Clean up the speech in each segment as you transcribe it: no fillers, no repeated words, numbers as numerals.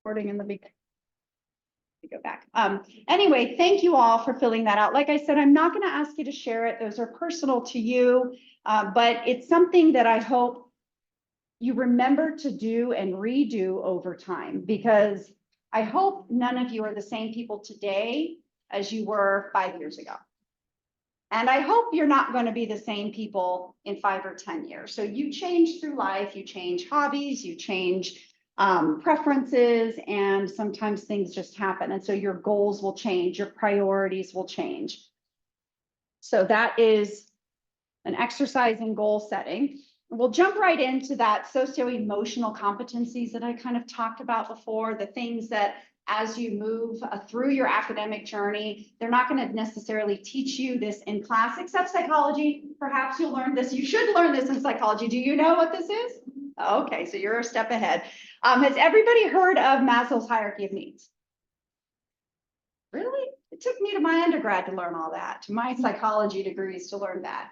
recording in the beginning. Go back. Anyway, thank you all for filling that out. Like I said, I'm not going to ask you to share it. Those are personal to you, but it's something that I hope you remember to do and redo over time, because I hope none of you are the same people today as you were 5 years ago. And I hope you're not going to be the same people in 5 or 10 years. So you change through life, you change hobbies, you change preferences, and sometimes things just happen. And so your goals will change, your priorities will change. So that is an exercise in goal setting. We'll jump right into that socio-emotional competencies that I kind of talked about before, the things that as you move through your academic journey, they're not going to necessarily teach you this in class, except psychology. Perhaps you'll learn this. You should learn this in psychology. Do you know what this is? Okay, so you're a step ahead. Has everybody heard of Maslow's hierarchy of needs? Really? It took me to my undergrad to learn all that, to my psychology degrees to learn that.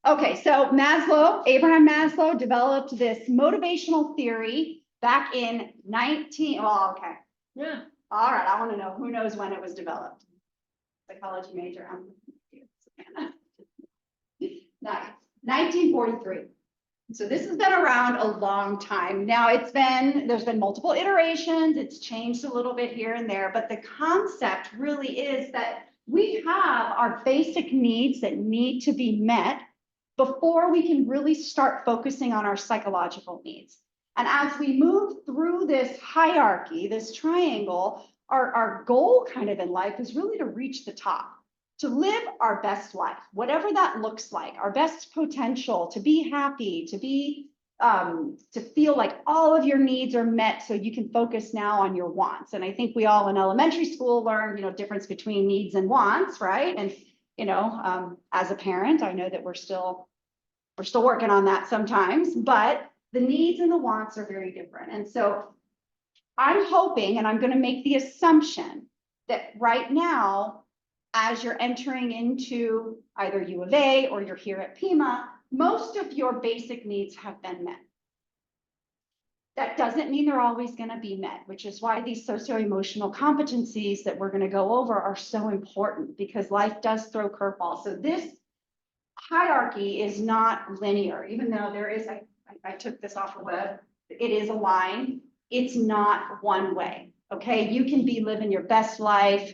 Okay, so Abraham Maslow developed this motivational theory back in okay. Yeah. All right, I want to know who knows when it was developed. Psychology major. Nice. 1943. So this has been around a long time. Now there's been multiple iterations. It's changed a little bit here and there, but the concept really is that we have our basic needs that need to be met before we can really start focusing on our psychological needs. And as we move through this hierarchy, this triangle, our goal kind of in life is really to reach the top, to live our best life, whatever that looks like, our best potential, to be happy, to feel like all of your needs are met so you can focus now on your wants. And I think we all in elementary school learned, difference between needs and wants, right? And, as a parent, I know that we're still working on that sometimes, but the needs and the wants are very different. And so I'm hoping, and I'm going to make the assumption that right now, as you're entering into either U of A or you're here at Pima, most of your basic needs have been met. That doesn't mean they're always going to be met, which is why these socio-emotional competencies that we're going to go over are so important, because life does throw curveballs. So this hierarchy is not linear, even though there is, I took this off the web, it is a line. It's not one way, okay? You can be living your best life,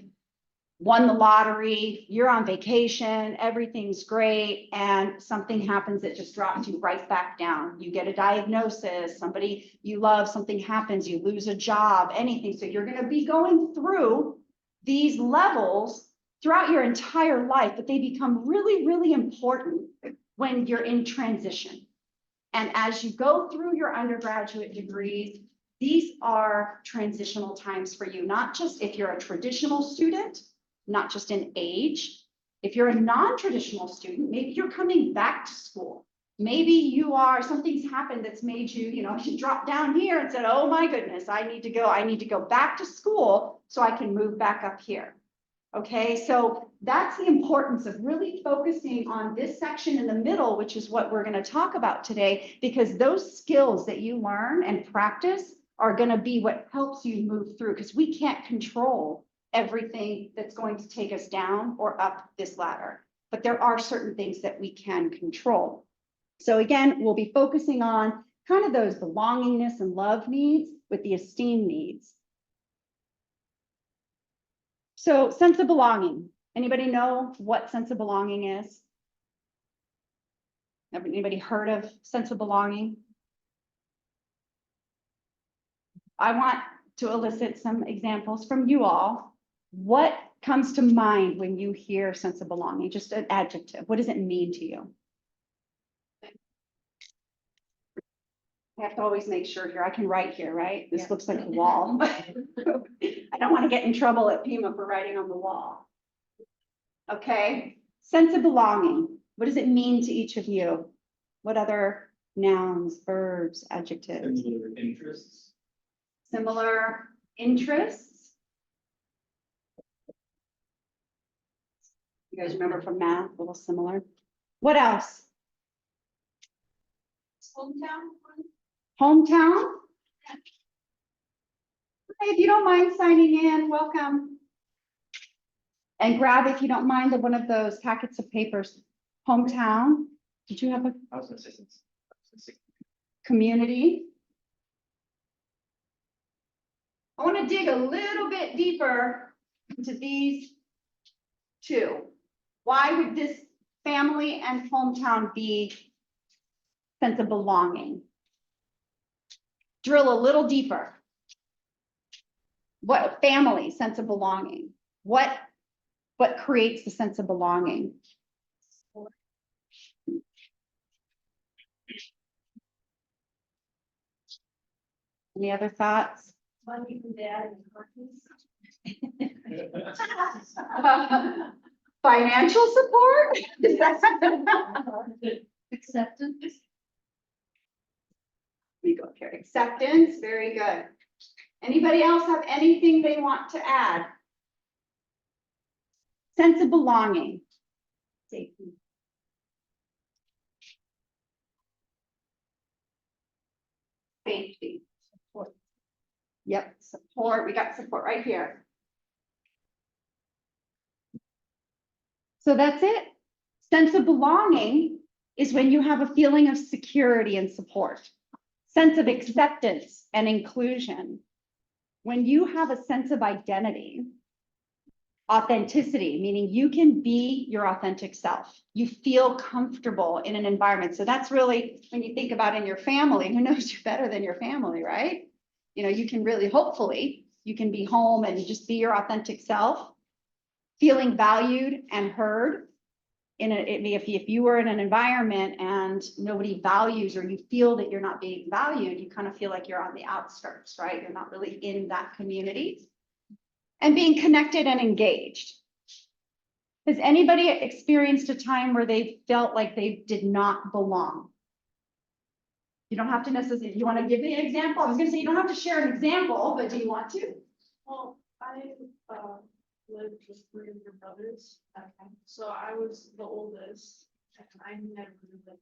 won the lottery, you're on vacation, everything's great, and something happens that just drops you right back down. You get a diagnosis, somebody you love, something happens, you lose a job, anything. So you're going to be going through these levels throughout your entire life, but they become really, really important when you're in transition. And as you go through your undergraduate degrees, these are transitional times for you, not just if you're a traditional student, not just in age. If you're a non-traditional student, maybe you're coming back to school. Maybe something's happened that's made you, you drop down here and said, oh my goodness, I need to go back to school so I can move back up here. Okay, so that's the importance of really focusing on this section in the middle, which is what we're going to talk about today, because those skills that you learn and practice are going to be what helps you move through, because we can't control everything that's going to take us down or up this ladder, but there are certain things that we can control. So again, we'll be focusing on kind of those belongingness and love needs with the esteem needs. So sense of belonging. Anybody know what sense of belonging is? Anybody heard of sense of belonging? I want to elicit some examples from you all. What comes to mind when you hear sense of belonging? Just an adjective. What does it mean to you? I have to always make sure here. I can write here, right? This looks like a wall. I don't want to get in trouble at Pima for writing on the wall. Okay. Sense of belonging. What does it mean to each of you? What other nouns, verbs, adjectives? Similar interests. Similar interests. You guys remember from math, a little similar. What else? Hometown. Hometown? Hey, if you don't mind signing in, welcome. And grab, if you don't mind, one of those packets of papers. Hometown. Did you have a I was gonna say since. community? I want to dig a little bit deeper into these two. Why would this family and hometown be sense of belonging? Drill a little deeper. What family, sense of belonging? What creates the sense of belonging? Any other thoughts? Money from dad and cookies. Financial support? Acceptance. We go here. Acceptance, very good. Anybody else have anything they want to add? Sense of belonging. Safety. Safety. Support. Yep, support. We got support right here. So that's it. Sense of belonging is when you have a feeling of security and support. Sense of acceptance and inclusion. When you have a sense of identity, authenticity, meaning you can be your authentic self. You feel comfortable in an environment. So that's really, when you think about in your family, who knows you better than your family, right? You know, you can really, hopefully, you can be home and just be your authentic self, feeling valued and heard. If you were in an environment and nobody values, or you feel that you're not being valued, you kind of feel like you're on the outskirts, right? You're not really in that community. And being connected and engaged. Has anybody experienced a time where they felt like they did not belong? You don't have to necessarily, you want to give me an example? I was going to say you don't have to share an example, but do you want to? Well, I lived with 3 of your brothers. Okay. So I was the oldest, and I never really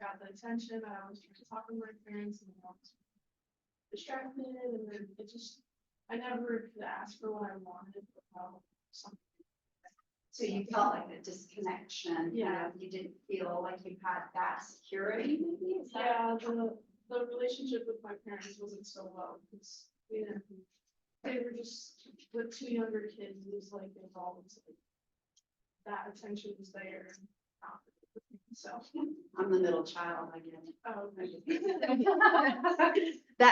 got the attention. I was trying to talk to my parents, and I was distracted, and then it just, I never could ask for what I wanted without something. So you felt like a disconnection. Yeah. You didn't feel like you had that security, maybe? Is that- Yeah, the relationship with my parents wasn't so well because they were just with 2 younger kids. It was like they were always like that attention was there. And not with me, so I'm the middle child, I get it. oh,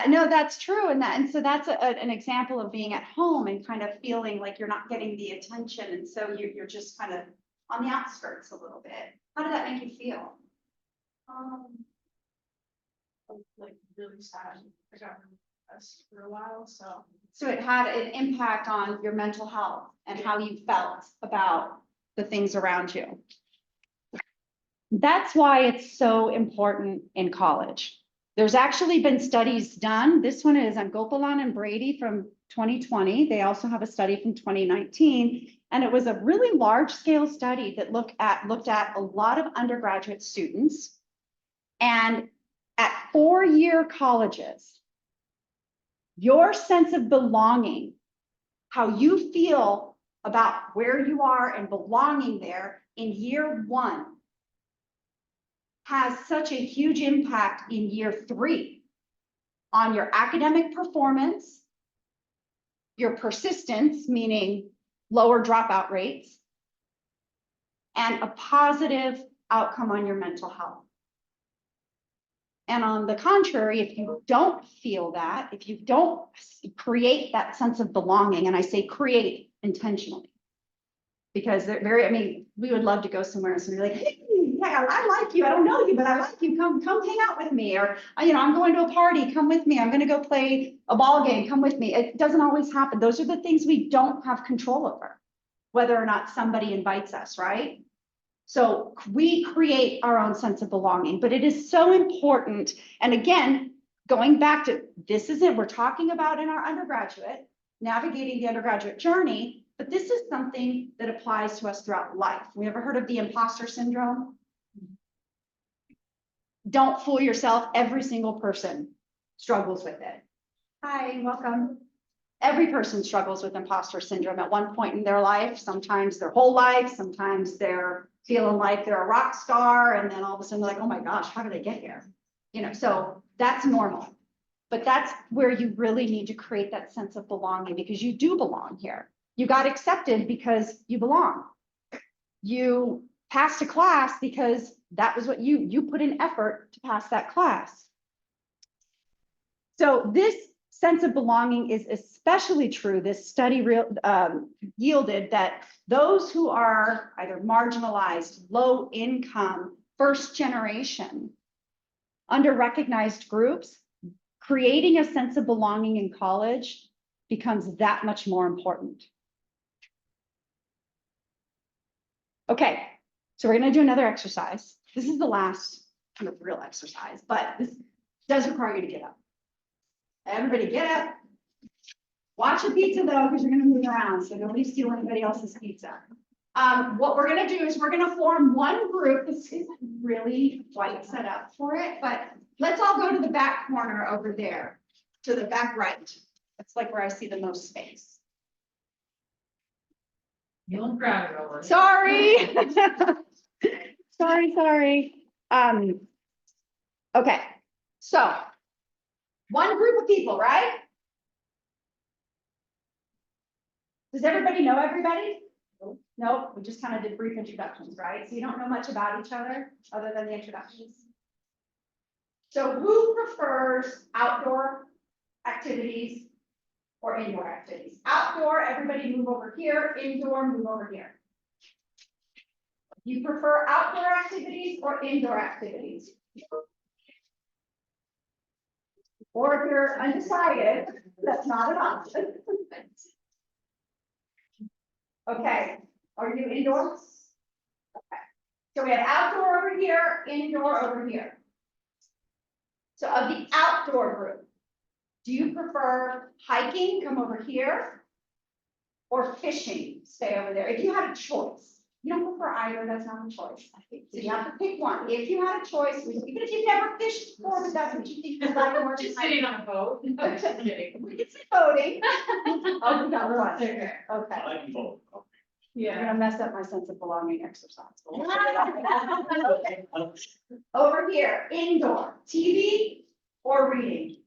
No, that's true. And so that's an example of being at home and kind of feeling like you're not getting the attention. And so you're just kind of on the outskirts a little bit. How did that make you feel? I was like really sad. I got really depressed for a while, so So it had an impact on your mental health and how you felt about the things around you. That's why it's so important in college. There's actually been studies done. This one is on Gopalan and Brady from 2020. They also have a study from 2019. And it was a really large scale study that looked at a lot of undergraduate students. And at 4-year colleges, your sense of belonging, how you feel about where you are and belonging there in year 1 has such a huge impact in year 3 on your academic performance, your persistence, meaning lower dropout rates, and a positive outcome on your mental health. And on the contrary, if you don't feel that, if you don't create that sense of belonging, and I say create intentionally, because they're very, I mean, we would love to go somewhere and somebody like, hey, yeah, I like you. I don't know you, but I like you. Come hang out with me. Or, you know, I'm going to a party. Come with me. I'm going to go play a ball game. Come with me. It doesn't always happen. Those are the things we don't have control over, whether or not somebody invites us, right? So we create our own sense of belonging, but it is so important. And again, going back to this isn't, we're talking about in our undergraduate, navigating the undergraduate journey, but this is something that applies to us throughout life. We ever heard of the imposter syndrome? Don't fool yourself. Every single person struggles with it. Hi, welcome. Every person struggles with imposter syndrome at one point in their life, sometimes their whole life, sometimes they're feeling like they're a rock star, and then all of a sudden they're like, oh my gosh, how did I get here? You know, so that's normal. But that's where you really need to create that sense of belonging, because you do belong here. You got accepted because you belong. You passed a class because that was what you put in effort to pass that class. So this sense of belonging is especially true. This study yielded that those who are either marginalized, low income, first generation, under-recognized groups, creating a sense of belonging in college becomes that much more important. Okay, so we're going to do another exercise. This is the last kind of real exercise, but this does require you to get up. Everybody get up. Watch the pizza though, because you're going to move around, so nobody steal anybody else's pizza. What we're going to do is we're going to form one group. This isn't really quite set up for it, but let's all go to the back corner over there, to the back right. That's like where I see the most space. You'll grab it over. Sorry. Sorry. Okay, so one group of people, right? Does everybody know everybody? Nope, we just kind of did brief introductions, right? So you don't know much about each other than the introductions. So who prefers outdoor activities or indoor activities? Outdoor, everybody move over here. Indoor, move over here. You prefer outdoor activities or indoor activities? Or if you're undecided, that's not an option. Okay, are you indoors? Okay, so we have outdoor over here, indoor over here. So of the outdoor group, do you prefer hiking, come over here, or fishing, stay over there? If you had a choice, you don't prefer either, that's not a choice. So you have to pick one. If you had a choice, even if you've never fished before, but that's what you think you like more. Just sitting on a boat. I'm just kidding. We can sit boating. Oh, we got one. Okay. Okay. I like both. You're Yeah. gonna mess up my sense of belonging exercise. Okay. Over here, indoor, TV or reading?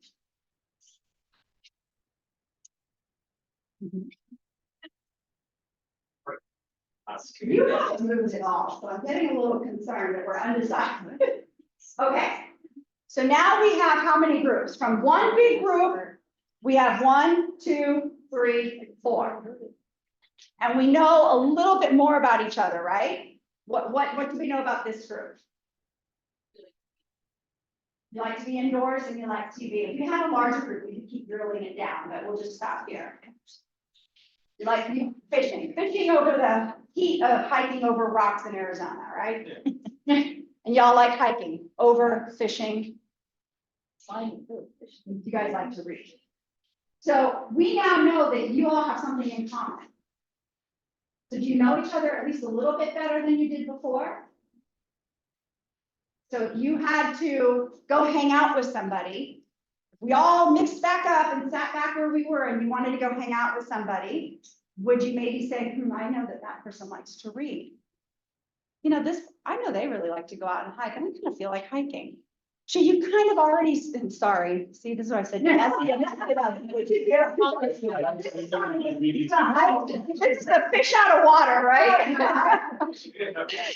You haven't moved at all, so I'm getting a little concerned that we're undecided. Okay, so now we have how many groups? From one big group, we have 1, 2, 3, 4. And we know a little bit more about each other, right? What do we know about this group? You like to be indoors and you like TV. If you had a larger group, we could keep drilling it down, but we'll just stop here. You like to be fishing over the heat of hiking over rocks in Arizona, right? And y'all like hiking over fishing. You guys like to read. So we now know that you all have something in common. So do you know each other at least a little bit better than you did before? So if you had to go hang out with somebody, if we all mixed back up and sat back where we were and you wanted to go hang out with somebody, would you maybe say, I know that person likes to read. You know, I know they really like to go out and hike. I kind of feel like hiking. So you kind of already, sorry, see, this is what I said. It's a fish out of water, right?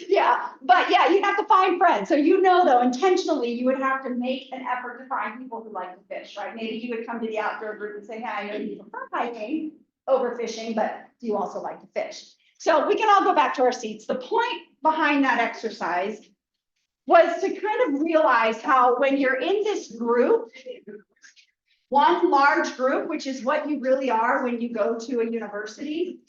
Yeah, but yeah, you have to find friends. So you know, though, intentionally, you would have to make an effort to find people who like to fish, right? Maybe you would come to the outdoor group and say, hey, I know you prefer hiking over fishing, but do you also like to fish? So we can all go back to our seats. The point behind that exercise was to kind of realize how when you're in this group, one large group, which is what you really are when you go to a university,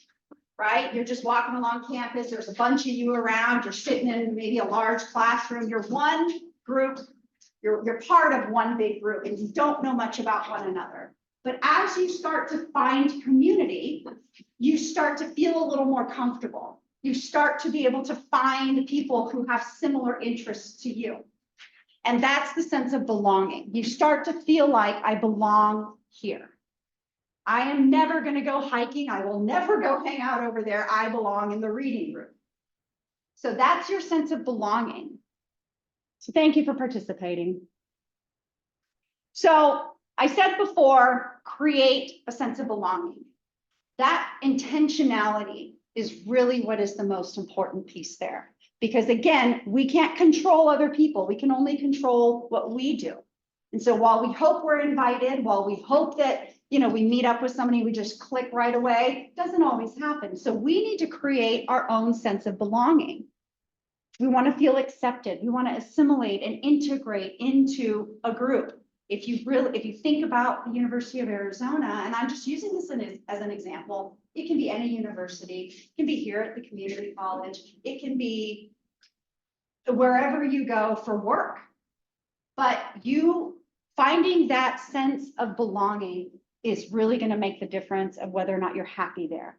right? You're just walking along campus, there's a bunch of you around, you're sitting in maybe a large classroom, you're one group, you're part of one big group and you don't know much about one another. But as you start to find community, you start to feel a little more comfortable. You start to be able to find people who have similar interests to you. And that's the sense of belonging. You start to feel like I belong here. I am never going to go hiking. I will never go hang out over there. I belong in the reading room. So that's your sense of belonging. So thank you for participating. So I said before, create a sense of belonging. That intentionality is really what is the most important piece there. Because again, we can't control other people. We can only control what we do. And so while we hope we're invited, while we hope that, we meet up with somebody, we just click right away, it doesn't always happen. So we need to create our own sense of belonging. We want to feel accepted. We want to assimilate and integrate into a group. If you think about the University of Arizona, and I'm just using this as an example, it can be any university, it can be here at the community college, it can be wherever you go for work. But you finding that sense of belonging is really going to make the difference of whether or not you're happy there,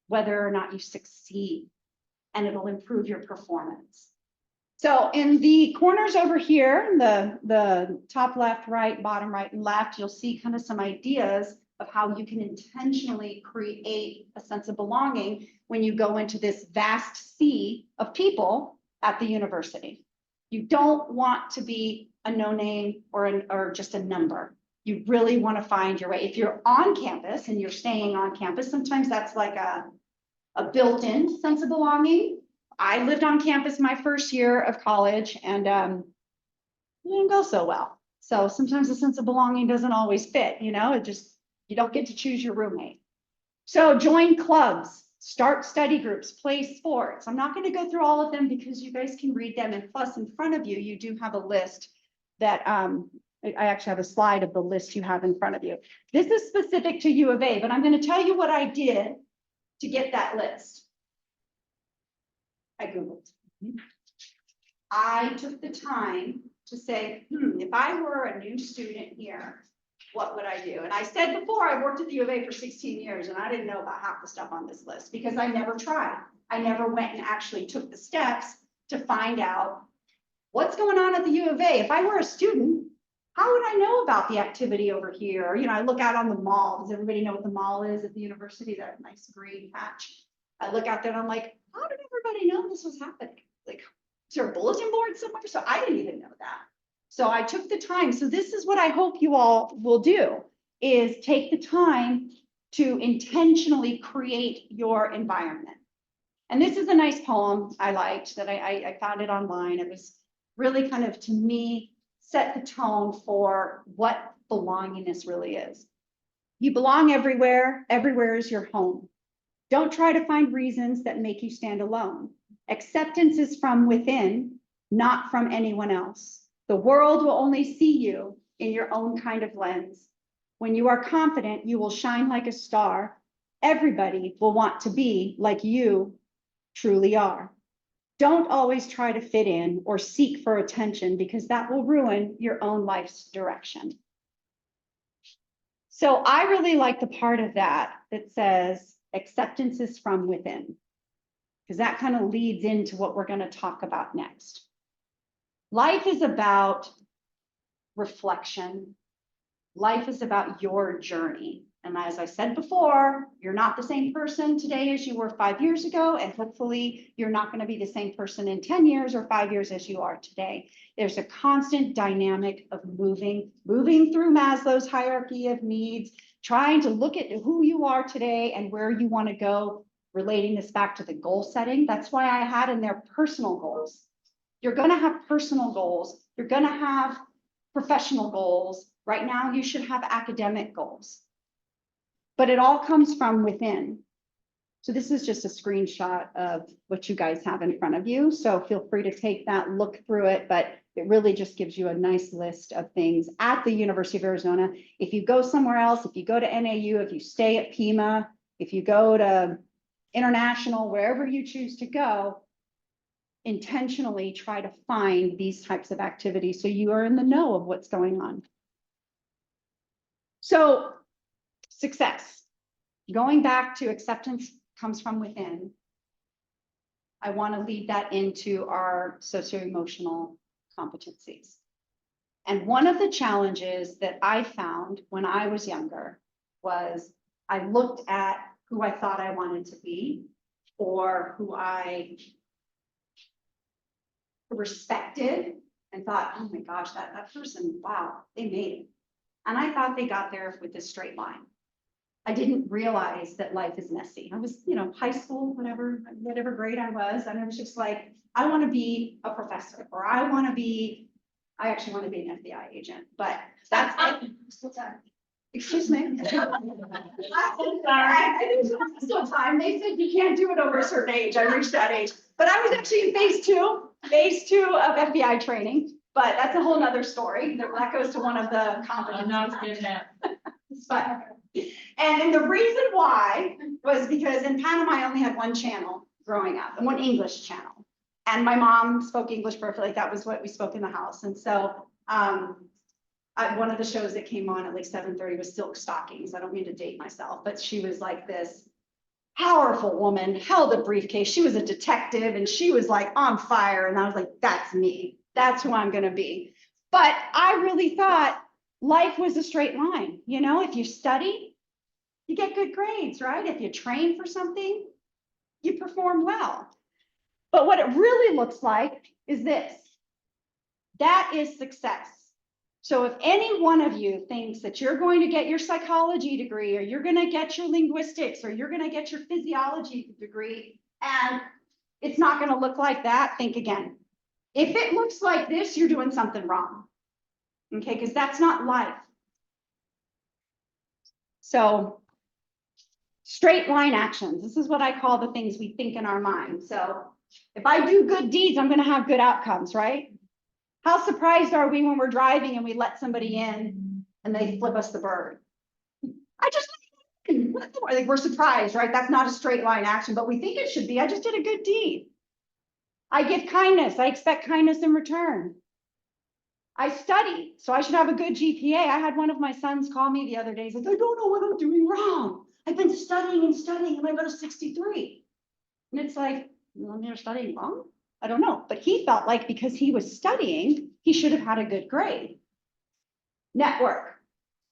whether or not you succeed, and it'll improve your performance. So in the corners over here, the top left, right, bottom right, and left, you'll see kind of some ideas of how you can intentionally create a sense of belonging when you go into this vast sea of people at the university. You don't want to be a no-name or just a number. You really want to find your way. If you're on campus and you're staying on campus, sometimes that's like a built-in sense of belonging. I lived on campus my first year of college, and it didn't go so well. So sometimes the sense of belonging doesn't always fit, you don't get to choose your roommate. So join clubs, start study groups, play sports. I'm not going to go through all of them because you guys can read them. And plus, in front of you, you do have a list that I actually have a slide of the list you have in front of you. This is specific to U of A, but I'm going to tell you what I did to get that list. I Googled. I took the time to say, if I were a new student here, what would I do? And I said before, I worked at the U of A for 16 years, and I didn't know about half the stuff on this list because I never tried. I never went and actually took the steps to find out what's going on at the U of A. If I were a student, how would I know about the activity over here? I look out on the mall. Does everybody know what the mall is at the university? That nice green patch. I look out there and I'm like, how did everybody know this was happening? Like, is there a bulletin board somewhere? So I didn't even know that. So I took the time. So this is what I hope you all will do, is take the time to intentionally create your environment. And this is a nice poem I liked that I found it online. It was really kind of, to me, set the tone for what belongingness really is. You belong everywhere. Everywhere is your home. Don't try to find reasons that make you stand alone. Acceptance is from within, not from anyone else. The world will only see you in your own kind of lens. When you are confident, you will shine like a star. Everybody will want to be like you truly are. Don't always try to fit in or seek for attention, because that will ruin your own life's direction. So I really like the part of that says acceptance is from within, because that kind of leads into what we're going to talk about next. Life is about reflection. Life is about your journey. And as I said before, you're not the same person today as you were 5 years ago. And hopefully you're not going to be the same person in 10 years or 5 years as you are today. There's a constant dynamic of moving through Maslow's hierarchy of needs, trying to look at who you are today and where you want to go, relating this back to the goal setting. That's why I had in there personal goals. You're going to have personal goals. You're going to have professional goals. Right now, you should have academic goals. But it all comes from within. So this is just a screenshot of what you guys have in front of you. So feel free to take that, look through it, but it really just gives you a nice list of things at the University of Arizona. If you go somewhere else, if you go to NAU, if you stay at Pima, if you go to International, wherever you choose to go, intentionally try to find these types of activities so you are in the know of what's going on. So success, going back to acceptance comes from within. I want to lead that into our socio-emotional competencies. And one of the challenges that I found when I was younger was I looked at who I thought I wanted to be or who I respected and thought, oh my gosh, that person, wow, they made it. And I thought they got there with this straight line. I didn't realize that life is messy. I was, high school, whatever grade I was, and I was just like, I want to be a professor, or I actually want to be an FBI agent, but that's excuse me. I'm sorry. I think it's still time. They said you can't do it over a certain age. I reached that age, but I was actually in phase two of FBI training, but that's a whole nother story. That goes to one of the I'm not competencies. getting that. But, and the reason why was because in Panama, I only had one channel growing up, and one English channel. And my mom spoke English perfectly. That was what we spoke in the house. And so one of the shows that came on at like 7:30 was Silk Stockings. I don't mean to date myself, but she was like this powerful woman, held a briefcase. She was a detective and she was like on fire. And I was like, that's me. That's who I'm going to be. But I really thought life was a straight line. If you study, you get good grades, right? If you train for something, you perform well. But what it really looks like is this. That is success. So if any one of you thinks that you're going to get your psychology degree, or you're going to get your linguistics, or you're going to get your physiology degree, and it's not going to look like that, think again. If it looks like this, you're doing something wrong. Okay, because that's not life. So straight line actions. This is what I call the things we think in our mind. So if I do good deeds, I'm going to have good outcomes, right? How surprised are we when we're driving and we let somebody in and they flip us the bird? Like we're surprised, right? That's not a straight line action, but we think it should be. I just did a good deed. I give kindness. I expect kindness in return. I study, so I should have a good GPA. I had one of my sons call me the other day. He's like, I don't know what I'm doing wrong. I've been studying and studying and I got a 63. And it's like, well, you're studying wrong? I don't know. But he felt like because he was studying, he should have had a good grade. Network.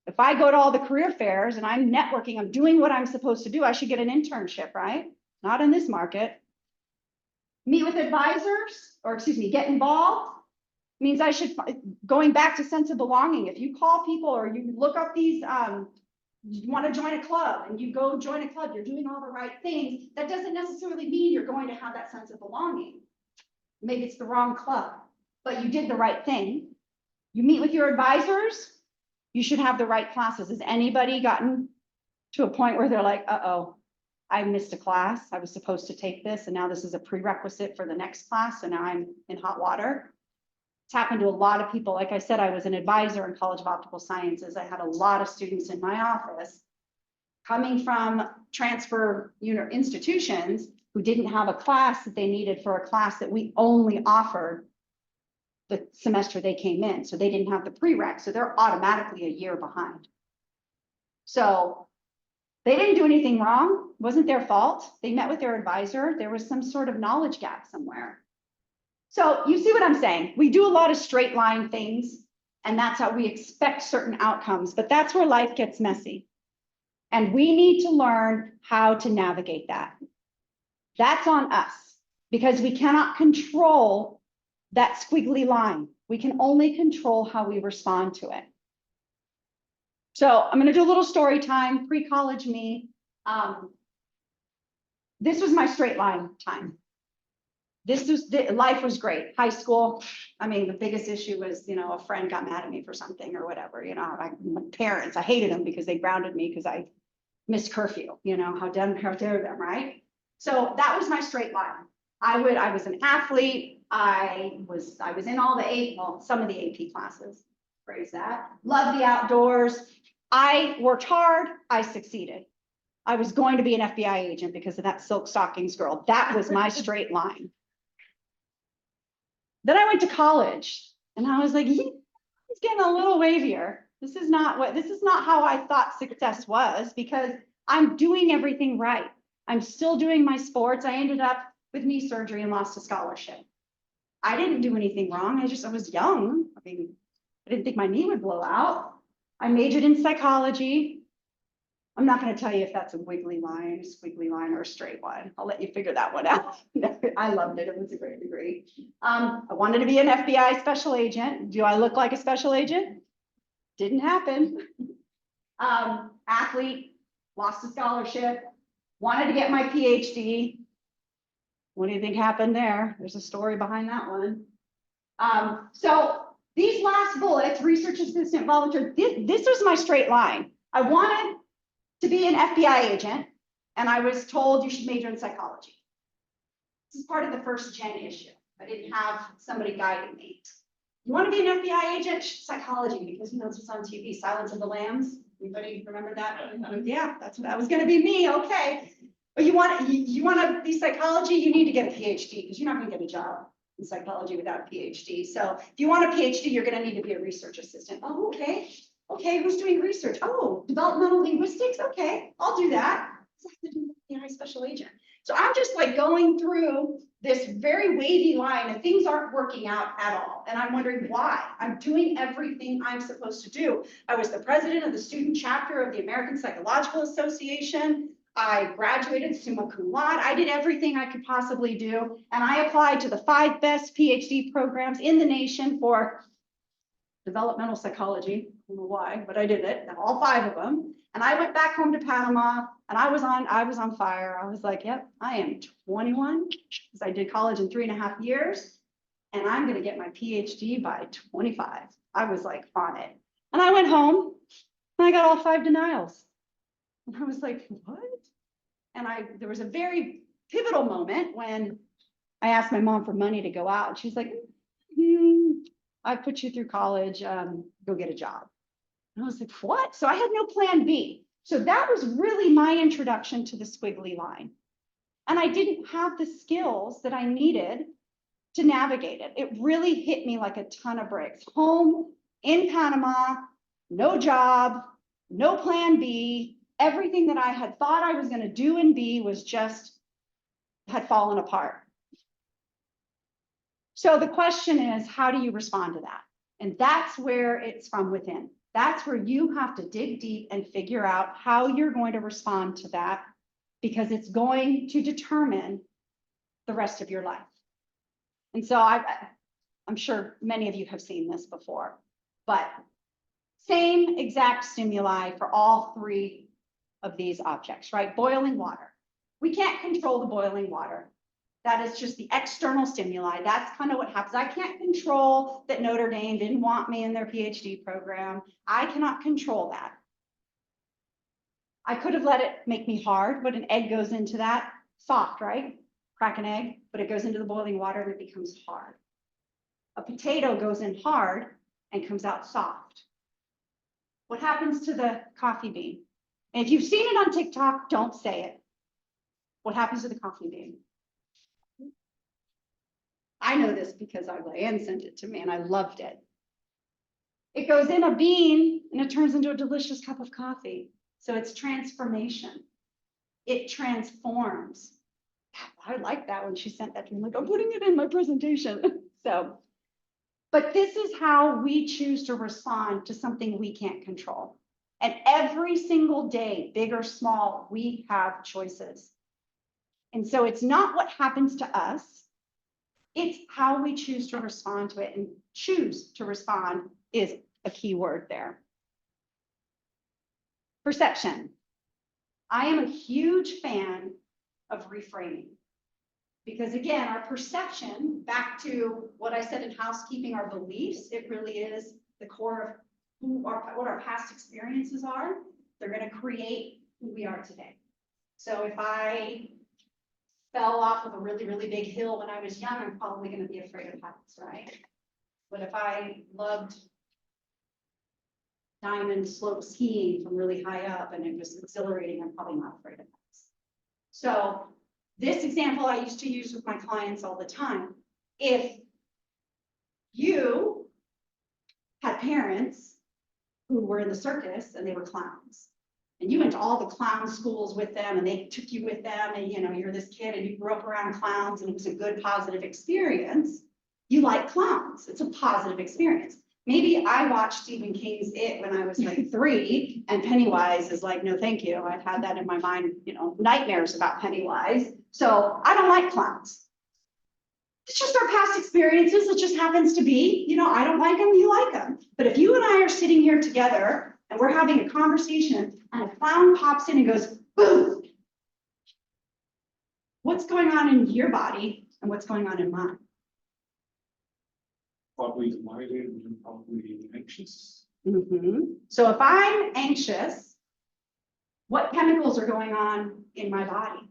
If I go to all the career fairs and I'm networking, I'm doing what I'm supposed to do, I should get an internship, right? Not in this market. Meet with advisors, or excuse me, get involved. Means I should, going back to sense of belonging, if you call people or you look up these, you want to join a club and you go join a club, you're doing all the right things. That doesn't necessarily mean you're going to have that sense of belonging. Maybe it's the wrong club, but you did the right thing. You meet with your advisors, you should have the right classes. Has anybody gotten to a point where they're like, uh-oh, I missed a class. I was supposed to take this, and now this is a prerequisite for the next class, and now I'm in hot water. It's happened to a lot of people. Like I said, I was an advisor in College of Optical Sciences. I had a lot of students in my office coming from transfer institutions who didn't have a class that they needed for a class that we only offered the semester they came in. So they didn't have the prereq. So they're automatically a year behind. So they didn't do anything wrong. It wasn't their fault. They met with their advisor. There was some sort of knowledge gap somewhere. So you see what I'm saying? We do a lot of straight line things, and that's how we expect certain outcomes, but that's where life gets messy. And we need to learn how to navigate that. That's on us, because we cannot control that squiggly line. We can only control how we respond to it. So I'm going to do a little story time, pre-college me. This was my straight line time. Life was great. High school, I mean, the biggest issue was, a friend got mad at me for something or whatever, my parents, I hated them because they grounded me because I missed curfew, how dare them, right? So that was my straight line. I was an athlete. I was in all some of the AP classes, praise that. Love the outdoors. I worked hard. I succeeded. I was going to be an FBI agent because of that Silk Stockings girl. That was my straight line. Then I went to college and I was like, he's getting a little wavier. This is not how I thought success was, because I'm doing everything right. I'm still doing my sports. I ended up with knee surgery and lost a scholarship. I didn't do anything wrong. I was young. I mean, I didn't think my knee would blow out. I majored in psychology. I'm not going to tell you if that's a wiggly line, a squiggly line, or a straight line. I'll let you figure that one out. I loved it. It was a great degree. I wanted to be an FBI special agent. Do I look like a special agent? Didn't happen. Athlete, lost a scholarship, wanted to get my PhD. What do you think happened there? There's a story behind that one. So these last bullets, research assistant, volunteer, this was my straight line. I wanted to be an FBI agent, and I was told you should major in psychology. This is part of the first gen issue. I didn't have somebody guiding me. You want to be an FBI agent? Psychology, because you know it's on TV, Silence of the Lambs. Anybody remember that? Yeah, that was going to be me. Okay. But you want to be psychology, you need to get a PhD because you're not going to get a job in psychology without a PhD. So if you want a PhD, you're going to need to be a research assistant. Oh, okay. Okay, who's doing research? Oh, developmental linguistics. Okay, I'll do that. What's that to do with the special agent? So I'm just like going through this very wavy line and things aren't working out at all. And I'm wondering why. I'm doing everything I'm supposed to do. I was the president of the student chapter of the American Psychological Association. I graduated summa cum laude. I did everything I could possibly do. And I applied to the 5 best PhD programs in the nation for developmental psychology. I don't know why, but I did it, all 5 of them. And I went back home to Panama and I was on fire. I was like, yep, I am 21 because I did college in 3.5 years and I'm going to get my PhD by 25. I was like on it. And I went home and I got all 5 denials. And I was like, what? And there was a very pivotal moment when I asked my mom for money to go out. And she's like, I put you through college, go get a job. And I was like, what? So I had no plan B. So that was really my introduction to the squiggly line. And I didn't have the skills that I needed to navigate it. It really hit me like a ton of bricks. Home in Panama, no job, no plan B. Everything that I had thought I was going to do and be was just had fallen apart. So the question is, how do you respond to that? And that's where it's from within. That's where you have to dig deep and figure out how you're going to respond to that, because it's going to determine the rest of your life. And so I'm sure many of you have seen this before, but same exact stimuli for all 3 of these objects, right? Boiling water. We can't control the boiling water. That is just the external stimuli. That's kind of what happens. I can't control that Notre Dame didn't want me in their PhD program. I cannot control that. I could have let it make me hard, but an egg goes into that soft, right? Crack an egg, but it goes into the boiling water and it becomes hard. A potato goes in hard and comes out soft. What happens to the coffee bean? And if you've seen it on TikTok, don't say it. What happens to the coffee bean? I know this because Ann sent it to me and I loved it. It goes in a bean and it turns into a delicious cup of coffee. So it's transformation. It transforms. I like that when she sent that to me. Like, I'm putting it in my presentation. But this is how we choose to respond to something we can't control. And every single day, big or small, we have choices. And so it's not what happens to us. It's how we choose to respond to it, and choose to respond is a key word there. Perception. I am a huge fan of reframing because, again, our perception, back to what I said in housekeeping, our beliefs, it really is the core of what our past experiences are. They're going to create who we are today. So if I fell off of a really, really big hill when I was young, I'm probably going to be afraid of heights, right? But if I loved diamond slope skiing from really high up and it was exhilarating, I'm probably not afraid of heights. So this example I used to use with my clients all the time. If you had parents who were in the circus and they were clowns, and you went to all the clown schools with them and they took you with them, and you're this kid and you grew up around clowns and it was a good positive experience, you like clowns. It's a positive experience. Maybe I watched Stephen King's It when I was like 3, and Pennywise is like, no, thank you. I've had that in my mind, nightmares about Pennywise. So I don't like clowns. It's just our past experiences. It just happens to be, I don't like them, you like them. But if you and I are sitting here together and we're having a conversation and a clown pops in and goes, boom, what's going on in your body and what's going on in mine? Probably divided and probably anxious. So if I'm anxious, what chemicals are going on in my body?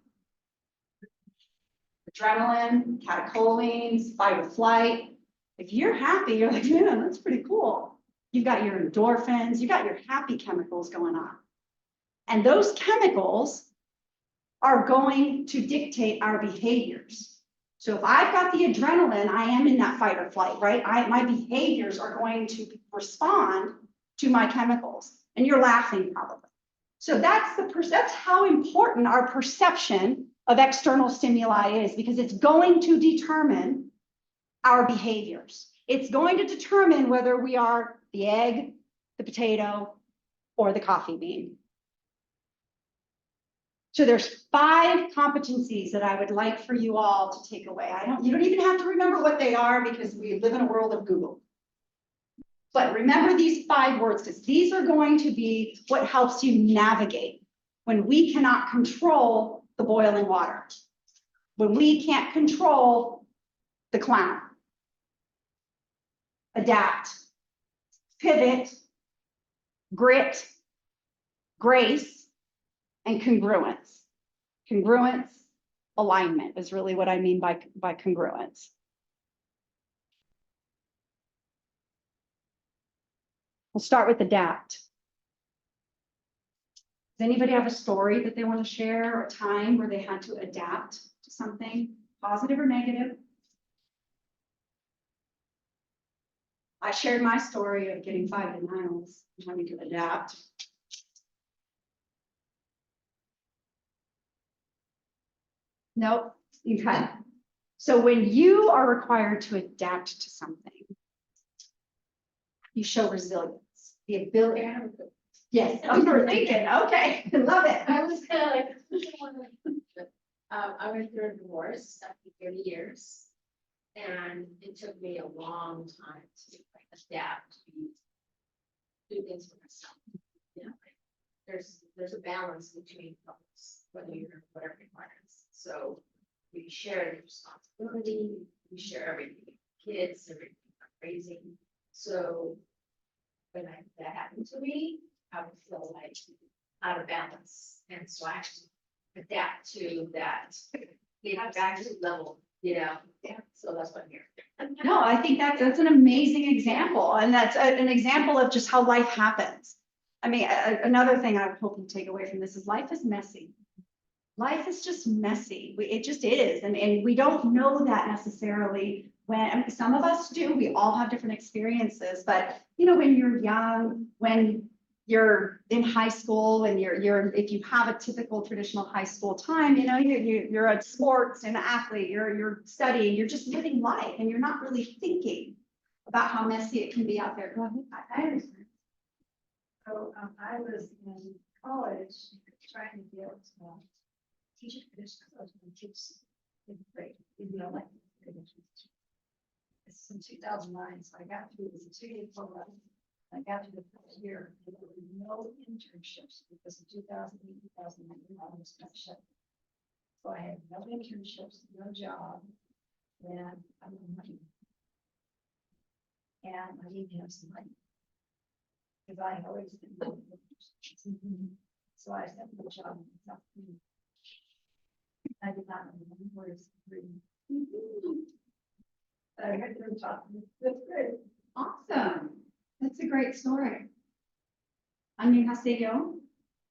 Adrenaline, catecholamines, fight or flight. If you're happy, you're like, man, that's pretty cool. You've got your endorphins, you've got your happy chemicals going on. And those chemicals are going to dictate our behaviors. So if I've got the adrenaline, I am in that fight or flight, right? My behaviors are going to respond to my chemicals. And you're laughing probably. So that's how important our perception of external stimuli is, because it's going to determine our behaviors. It's going to determine whether we are the egg, the potato, or the coffee bean. So there's 5 competencies that I would like for you all to take away. You don't even have to remember what they are, because we live in a world of Google. But remember these 5 words, because these are going to be what helps you navigate when we cannot control the boiling water, when we can't control the clown. Adapt, pivot, grit, grace, and congruence. Congruence, alignment is really what I mean by congruence. We'll start with adapt. Does anybody have a story that they want to share, or a time where they had to adapt to something, positive or negative? I shared my story of getting 5 denials and having to adapt. Nope. Okay. So when you are required to adapt to something, you show resilience, the ability. Yes, I'm thinking, okay, love it. I was kind of like, I went through a divorce after 30 years. And it took me a long time to adapt, to do things for myself. There's a balance between couples, whether you're whatever requirements. So we share the responsibility, we share everything, kids, everything, raising. So when that happened to me, I would feel like out of balance. And so I actually adapt to that, get back to level, Yeah, so that's what I'm here. No, I think that's an amazing example. And that's an example of just how life happens. I mean, another thing I hope you take away from this is life is messy. Life is just messy. It just is. And we don't know that necessarily when some of us do. We all have different experiences. But, when you're young, when you're in high school and if you have a typical traditional high school time, you're at sports and an athlete, you're studying, you're just living life and you're not really thinking about how messy it can be out there. Go ahead. I understand. So I was in college trying to get teacher credentials. I was going to teach in grade, like credentials. It's in 2009, so I got through. It was a 2-year program. I got to the first year, there were no internships because in 2008, 2009, I was got shut. So I had no internships, no job, and I didn't money. And I need to have some money. Because I had always been doing internships. So I sent my job in South Korea. I did not know the words reading. I heard them talking. That's great. Awesome. That's a great story. 안녕하세요.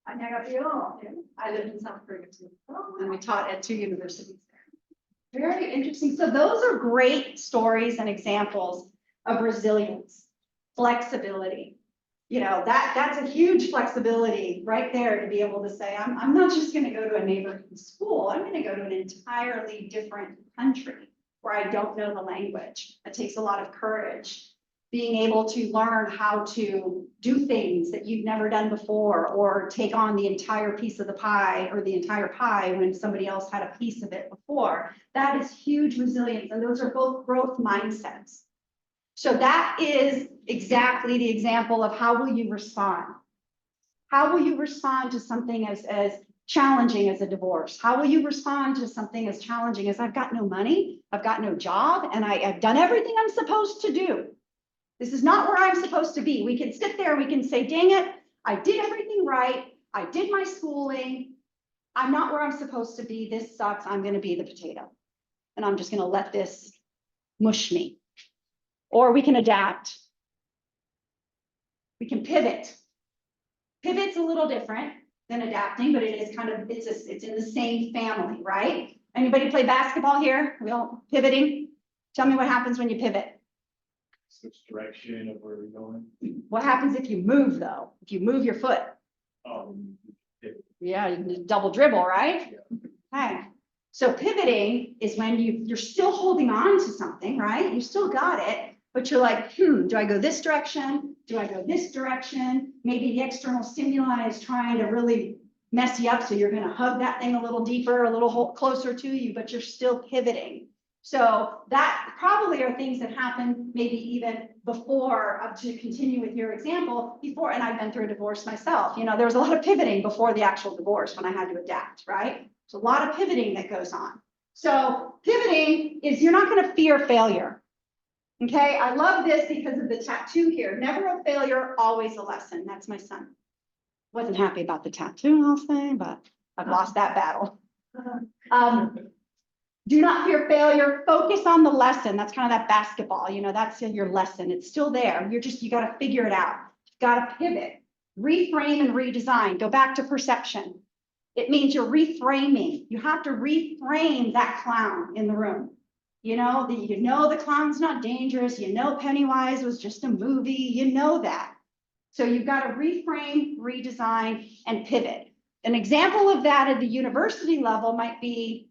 안녕하세요. I lived in South Korea too. And we taught at 2 universities there. Very interesting. So those are great stories and examples of resilience, flexibility. That's a huge flexibility right there to be able to say, I'm not just going to go to a neighborhood school. I'm going to go to an entirely different country where I don't know the language. It takes a lot of courage. being able to learn how to do things that you've never done before, or take on the entire piece of the pie or the entire pie when somebody else had a piece of it before. That is huge resilience, and those are both growth mindsets. So that is exactly the example of how will you respond? How will you respond to something as challenging as a divorce? How will you respond to something as challenging as I've got no money, I've got no job, and I've done everything I'm supposed to do? This is not where I'm supposed to be. We can sit there, we can say, dang it, I did everything right. I did my schooling. I'm not where I'm supposed to be. This sucks. I'm going to be the potato. And I'm just going to let this mush me. Or we can adapt. We can pivot. Pivot's a little different than adapting, but it is kind of, it's in the same family, right? Anybody play basketball here? We all pivoting? Tell me what happens when you pivot. Switch direction of where we're going. What happens if you move though? If you move your foot? Yeah. Yeah, you can just double dribble, right? Okay. So pivoting is when you're still holding on to something, right? You still got it, but you're like, do I go this direction? Do I go this direction? Maybe the external stimuli is trying to really mess you up, so you're going to hug that thing a little deeper, a little closer to you, but you're still pivoting. So that probably are things that happen maybe even before, to continue with your example, before, and I've been through a divorce myself. You know, there was a lot of pivoting before the actual divorce when I had to adapt, right? There's a lot of pivoting that goes on. So pivoting is, you're not going to fear failure. Okay, I love this because of the tattoo here. Never a failure, always a lesson. That's my son. Wasn't happy about the tattoo, I'll say, but I've lost that battle. Do not fear failure. Focus on the lesson. That's kind of that basketball, you know, that's your lesson. It's still there. You got to figure it out. You've got to pivot, reframe and redesign. Go back to perception. It means you're reframing. You have to reframe that clown in the room. You know the clown's not dangerous. You know Pennywise was just a movie. You know that. So you've got to reframe, redesign, and pivot. An example of that at the university level might be,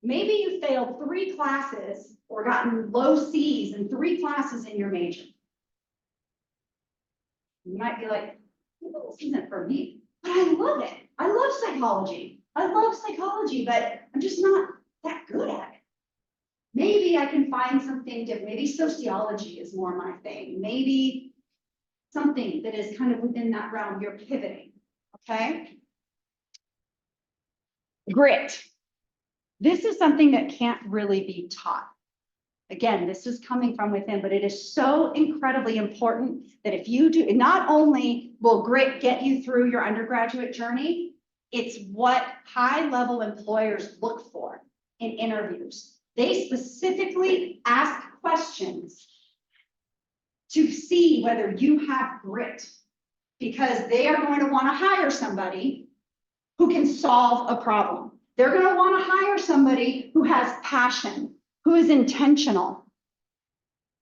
maybe you failed 3 classes or gotten low C's in 3 classes in your major. You might be like, well, this isn't for me, but I love it. I love psychology. But I'm just not that good at it. Maybe I can find something different. Maybe sociology is more my thing. Maybe something that is kind of within that realm. You're pivoting, okay? Grit. This is something that can't really be taught. Again, this is coming from within, but it is so incredibly important that if you do, not only will grit get you through your undergraduate journey, it's what high-level employers look for in interviews. They specifically ask questions to see whether you have grit, because they are going to want to hire somebody who can solve a problem. They're going to want to hire somebody who has passion, who is intentional,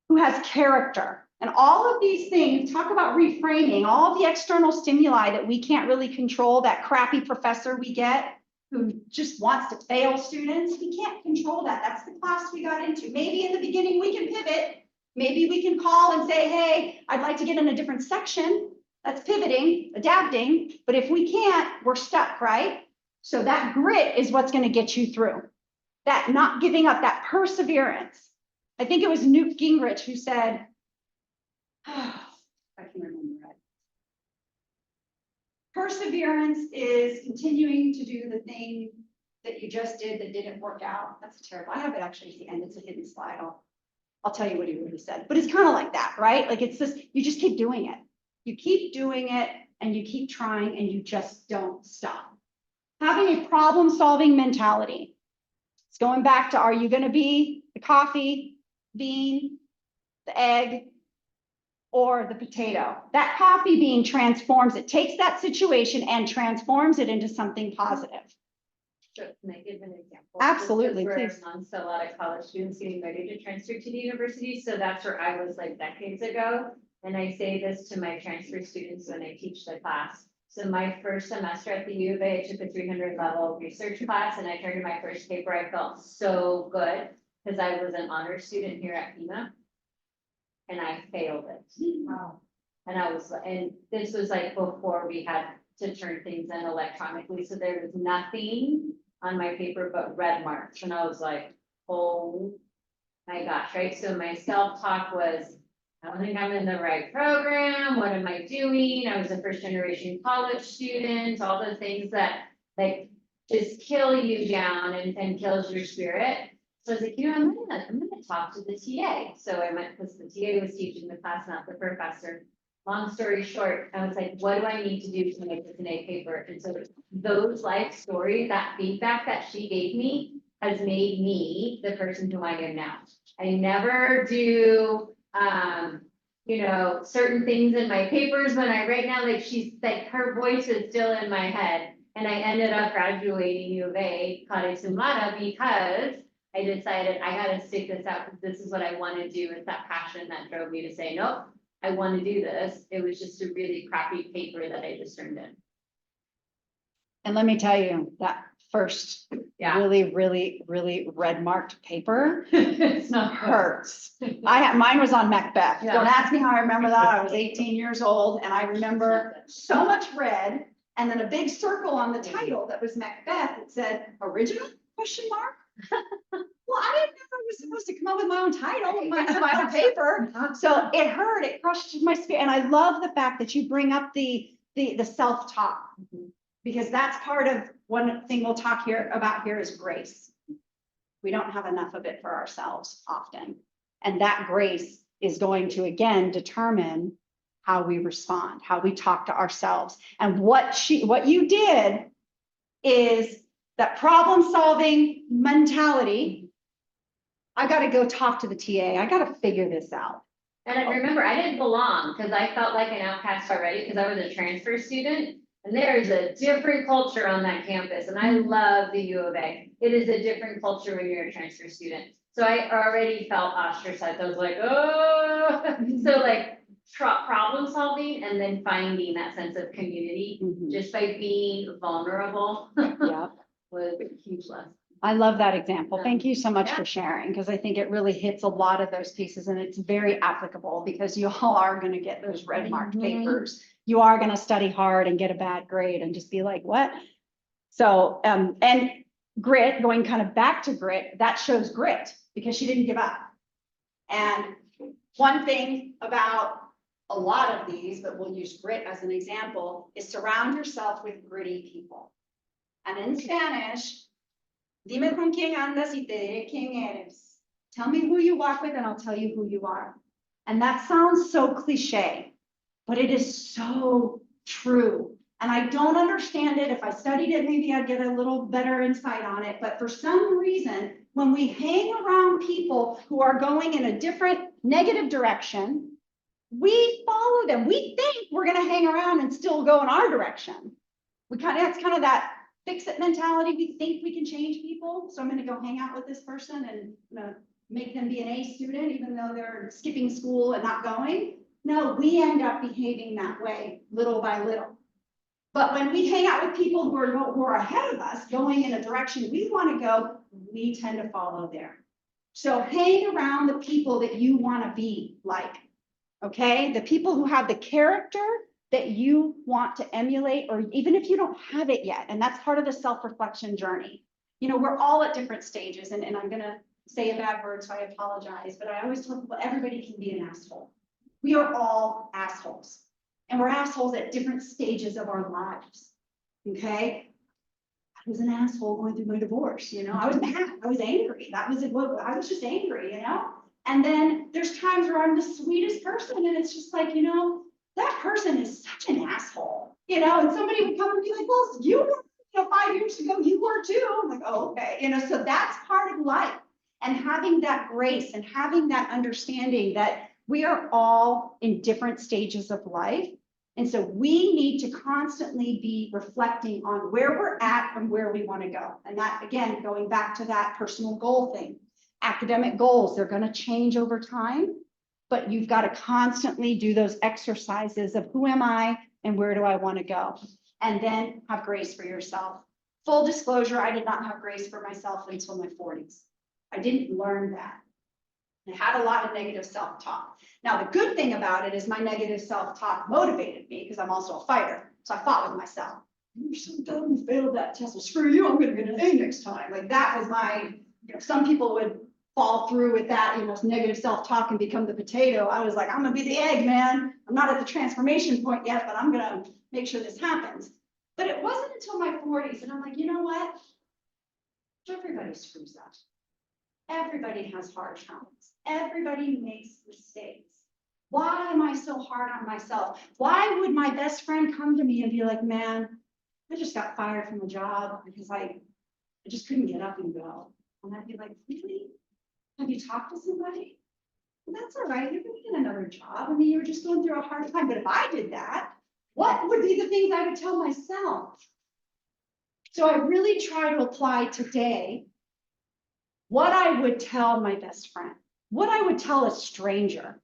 who has character. And all of these things, talk about reframing, all the external stimuli that we can't really control, that crappy professor we get who just wants to fail students, we can't control that. That's the class we got into. Maybe in the beginning we can pivot. Maybe we can call and say, hey, I'd like to get in a different section. That's pivoting, adapting. But if we can't, we're stuck, right? So that grit is what's going to get you through. That not giving up, that perseverance. I think it was Newt Gingrich who said, I can remember it. Perseverance is continuing to do the thing that you just did that didn't work out. That's terrible. I have it actually at the end. It's a hidden slide. I'll tell you what he really said. But it's kind of like that, right? Like it's this, you just keep doing it. You keep doing it and you keep trying and you just don't stop. Having a problem-solving mentality. It's going back to, are you going to be the coffee, bean, the egg, or the potato? That coffee bean transforms it, takes that situation and transforms it into something positive. So can I give an example? Absolutely, Because we're please. amongst a lot of college students getting ready to transfer to the university, so that's where I was like decades ago. And I say this to my transfer students when I teach the class. So my first semester at the U of A, I took a 300 level research class and I turned in my first paper. I felt so good because I was an honor student here at FEMA. and I failed it. Wow. And I was, and this was like before we had to turn things in electronically, so there was nothing on my paper but red marks, and I was like, oh my gosh, right? So my self-talk was, I don't think I'm in the right program, what am I doing? I was a first generation college student, all the things that like just kill you down and kills your spirit. So I was like, I'm gonna talk to the TA. So I went, because the TA was teaching the class, not the professor. Long story short, I was like, what do I need to do to make this an A paper? And so those life stories, that feedback that she gave me has made me the person who I am now. I never do, certain things in my papers when I write now, like she's like, her voice is still in my head. And I ended up graduating U of A, caught sum laude, because I decided I gotta stick this out, because this is what I want to do. It's that passion that drove me to say, nope, I want to do this. It was just a really crappy paper that I just turned in. And let me tell you, that first Yeah. really red marked paper It's not hurts. Mine was on Macbeth. Yeah. Don't ask me how I remember that. I was 18 years old and I remember so much red and then a big circle on the title that was Macbeth. It said original ? Well, I didn't know I was supposed to come up with my own title, my own paper. So it hurt, it crushed my spirit. And I love the fact that you bring up the self-talk. Because that's part of one thing we'll talk about here is grace. We don't have enough of it for ourselves often. And that grace is going to, again, determine how we respond, how we talk to ourselves. And what you did is that problem-solving mentality. I got to go talk to the TA. I got to figure this out. And I remember I didn't belong because I felt like an outcast already because I was a transfer student. And there is a different culture on that campus. And I love the U of A. It is a different culture when you're a transfer student. So I already felt ostracized. I was like, oh, so like problem solving and then finding that sense of community just by being vulnerable Yeah. was a huge lesson. I love that example. Yeah. Thank you so much Yeah. for sharing, because I think it really hits a lot of those pieces and it's very applicable because you all are going to get those red marked papers. You are going to study hard and get a bad grade and just be like, what? So, and grit, going kind of back to grit, that shows grit because she didn't give up. And one thing about a lot of these, but we'll use grit as an example, is surround yourself with gritty people. And in Spanish, dime con quién andas y te diré quién eres. Tell me who you walk with and I'll tell you who you are. And that sounds so cliche, but it is so true. And I don't understand it. If I studied it, maybe I'd get a little better insight on it. But for some reason, when we hang around people who are going in a different negative direction, we follow them. We think we're going to hang around and still go in our direction. It's kind of that fix-it mentality. We think we can change people. So I'm going to go hang out with this person and make them be an A student, even though they're skipping school and not going. No, we end up behaving that way little by little. But when we hang out with people who are ahead of us, going in a direction we want to go, we tend to follow there. So hang around the people that you want to be like, okay? The people who have the character that you want to emulate, or even if you don't have it yet. And that's part of the self-reflection journey. You know, we're all at different stages, and I'm going to say a bad word, so I apologize, but I always tell people everybody can be an asshole. We are all assholes, and we're assholes at different stages of our lives, okay? I was an asshole going through my divorce, you know, I was mad, I was angry, I was just angry, you know? And then there's times where I'm the sweetest person, and it's just like, you know, that person is such an asshole, you know, and somebody would come and be like, well, you were, 5 years ago, you were too. I'm like, oh, okay, you know, so that's part of life. And having that grace and having that understanding that we are all in different stages of life. And so we need to constantly be reflecting on where we're at and where we want to go. And that, again, going back to that personal goal thing, academic goals, they're going to change over time, but you've got to constantly do those exercises of who am I and where do I want to go? And then have grace for yourself. Full disclosure, I did not have grace for myself until my 40s. I didn't learn that. I had a lot of negative self-talk. Now, the good thing about it is my negative self-talk motivated me because I'm also a fighter. So I fought with myself. You're so dumb, you failed that test. Well, screw you, I'm gonna get an A next time. Like that was my, some people would fall through with that, negative self-talk and become the potato. I was like, I'm gonna be the egg, man. I'm not at the transformation point yet, but I'm gonna make sure this happens. But it wasn't until my 40s, and I'm like, you know what? Everybody screws up. Everybody has hard times. Everybody makes mistakes. Why am I so hard on myself? Why would my best friend come to me and be like, man, I just got fired from a job because I just couldn't get up and go. And I'd be like, really? Have you talked to somebody? Well, that's all right. You're gonna get another job. I mean, you were just going through a hard time. But if I did that, what would be the things I would tell myself? So I really try to apply today what I would tell my best friend, what I would tell a stranger.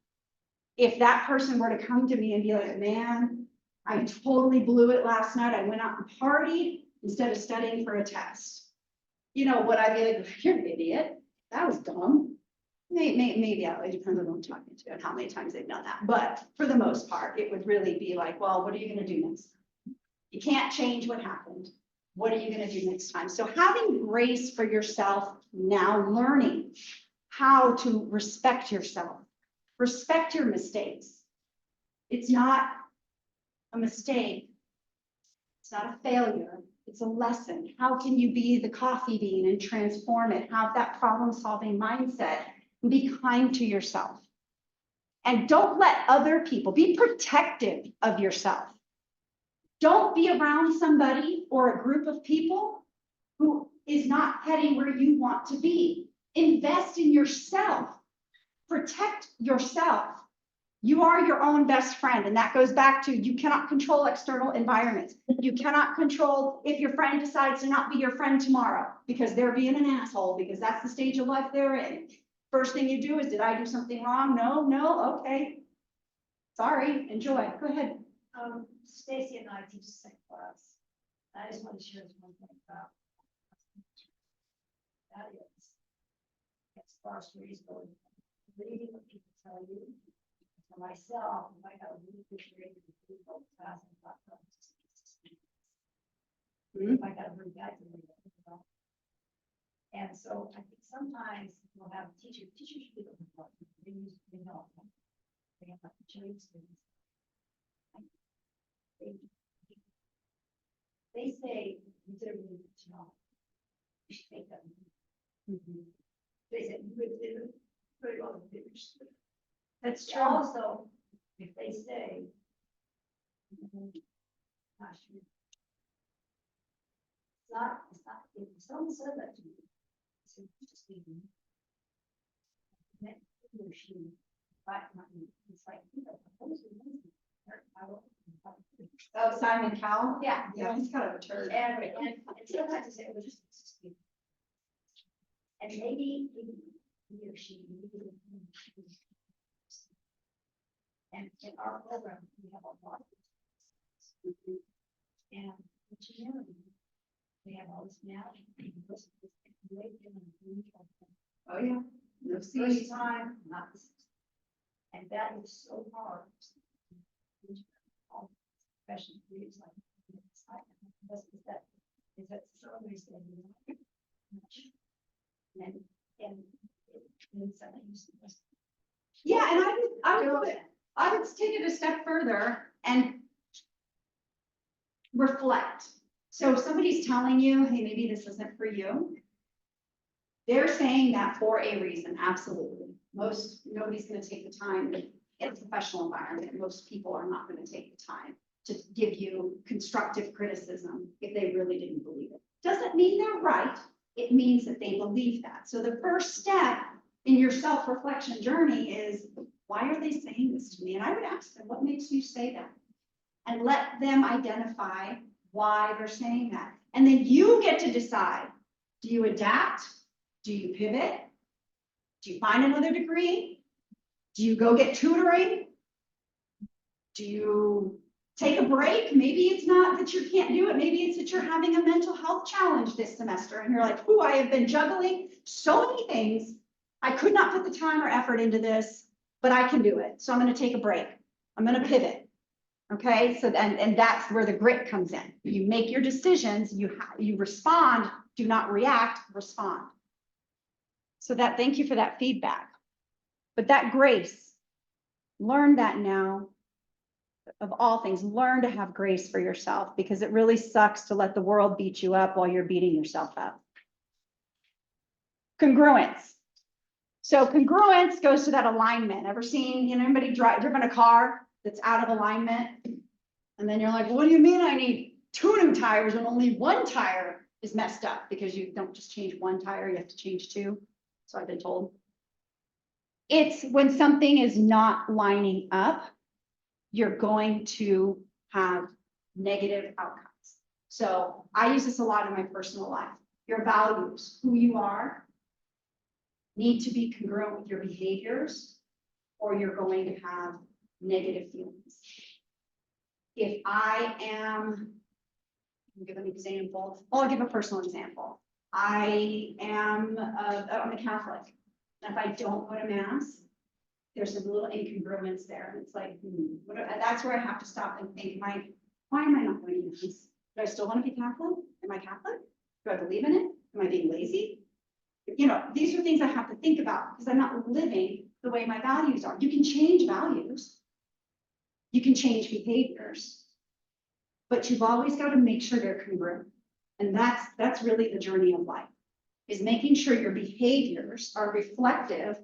If that person were to come to me and be like, man, I totally blew it last night. I went out and partied instead of studying for a test. Would I be like, you're an idiot. That was dumb. Maybe it depends on who I'm talking to and how many times they've done that. But for the most part, it would really be like, well, what are you going to do next time? You can't change what happened. What are you going to do next time? So having grace for yourself, now learning how to respect yourself, respect your mistakes. It's not a mistake. It's not a failure. It's a lesson. How can you be the coffee bean and transform it? Have that problem-solving mindset and be kind to yourself. And don't let other people, be protective of yourself. Don't be around somebody or a group of people who is not heading where you want to be. Invest in yourself. Protect yourself. You are your own best friend. And that goes back to, you cannot control external environments. You cannot control if your friend decides to not be your friend tomorrow because they're being an asshole, because that's the stage of life they're in. First thing you do is, did I do something wrong? No, okay. Sorry, enjoy. Go ahead. Stacy and I teach the same class. I just want to share this one thing about. That is, as far as stories go, reading what people tell you. For myself, I got a really good grade in the people class and thought, I got a really bad grade. And so I think sometimes we'll have teachers should be looking for it. They know. They have like teacher experience. They say, consider me a job. You should take that. They said, you would do it very well. That's true. Also, if they say, not sure. It's not, if someone said that to me, it's just even. He or she, it's like, Oh, Simon Cowell? Yeah, he's kind of a turd. and sometimes I say, it was just. And maybe he or she. And in our program, we have a lot. And engineering, we have all this math. Oh, yeah. No First time, not this. And that is so hard. Especially it's like, is that so nice and Yeah, and I would take it a step further and reflect. So if somebody's telling you, hey, maybe this isn't for you, they're saying that for a reason, absolutely. Nobody's going to take the time in a professional environment. Most people are not going to take the time to give you constructive criticism if they really didn't believe it. Doesn't mean they're right. It means that they believe that. So the first step in your self-reflection journey is, why are they saying this to me? And I would ask them, what makes you say that? And let them identify why they're saying that. And then you get to decide, do you adapt? Do you pivot? Do you find another degree? Do you go get tutoring? Do you take a break? Maybe it's not that you can't do it. Maybe it's that you're having a mental health challenge this semester and you're like, ooh, I have been juggling so many things I could not put the time or effort into this, but I can do it. So I'm gonna take a break. I'm gonna pivot. Okay, so and that's where the grit comes in. You make your decisions, you respond, do not react, respond. So thank you for that feedback. But that grace, learn that now. Of all things, learn to have grace for yourself, because it really sucks to let the world beat you up while you're beating yourself up. Congruence. So congruence goes to that alignment. Ever seen, anybody driven a car that's out of alignment? And then you're like, what do you mean I need 2 new tires when only 1 tire is messed up? Because you don't just change 1 tire, you have to change 2. So I've been told. It's when something is not lining up, you're going to have negative outcomes. So I use this a lot in my personal life. Your values, who you are, need to be congruent with your behaviors, or you're going to have negative feelings. If I am, I'll give an example. I'll give a personal example. I'm a Catholic. And if I don't go to mass, there's a little incongruence there. And it's like, that's where I have to stop and think, why am I not going to mass? Do I still want to be Catholic? Am I Catholic? Do I believe in it? Am I being lazy? These are things I have to think about, because I'm not living the way my values are. You can change values. You can change behaviors, but you've always got to make sure they're congruent. And that's really the journey of life, is making sure your behaviors are reflective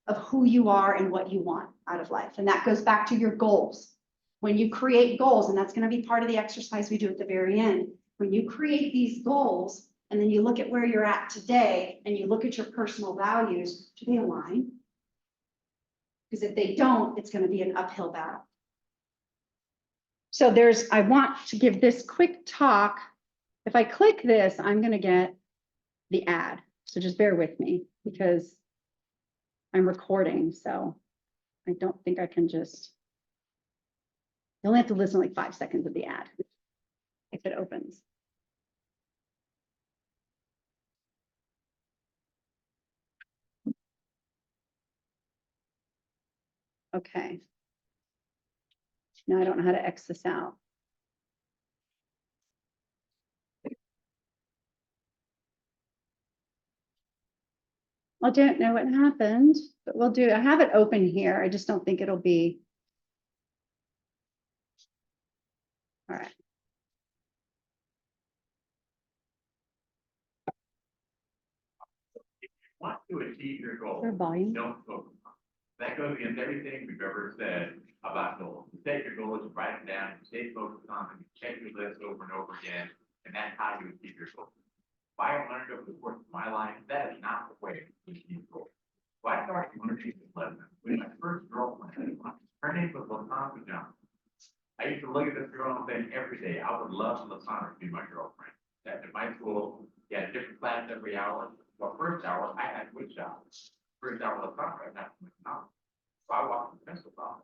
of who you are and what you want out of life. And that goes back to your goals. When you create goals, and that's going to be part of the exercise we do at the very end, when you create these goals and then you look at where you're at today and you look at your personal values, do they align? Because if they don't, it's going to be an uphill battle. So I want to give this quick talk. If I click this, I'm going to get the ad. So just bear with me, because I'm recording. So I don't think I can you only have to listen like 5 seconds of the ad if it opens. Okay. Now I don't know how to X this out. I don't know what happened, but we'll do. I have it open here. I just don't think it'll be. All right. Want to achieve your goal, For volume. don't focus on it. That goes against everything we've ever said about goals. You take your goals, you write them down, you stay focused on them, you check your list over and over again, and that's how you achieve your goals. If I have learned over the course of my life, that is not the way to achieve goals. So I started learning this lesson with my first girlfriend. Her name was Allison. I used to look at this girl and think every day, I would love Allison to be my girlfriend. At my school, you had a different class every hour. Well, first hour, I had wood shop. First hour of the summer, I had wood shop. So I walked in the pencil office.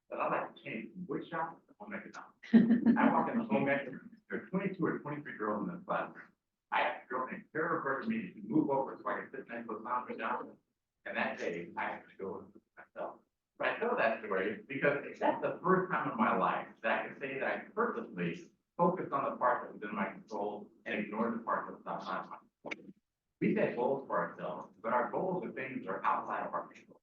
But I like to change from wood shop to home economics. I walked in the home ec room. There are 22 or 23 girls in this classroom. I asked a girl named Sarah Bergman to move over so I could sit next to Sandra Johnson. And that day, I had to go with myself. But I tell that story because that's the first time in my life that I can say that I purposely focused on the part that was in my control and ignored the part that was outside of my control. We set goals for ourselves, but our goals are things that are outside of our control.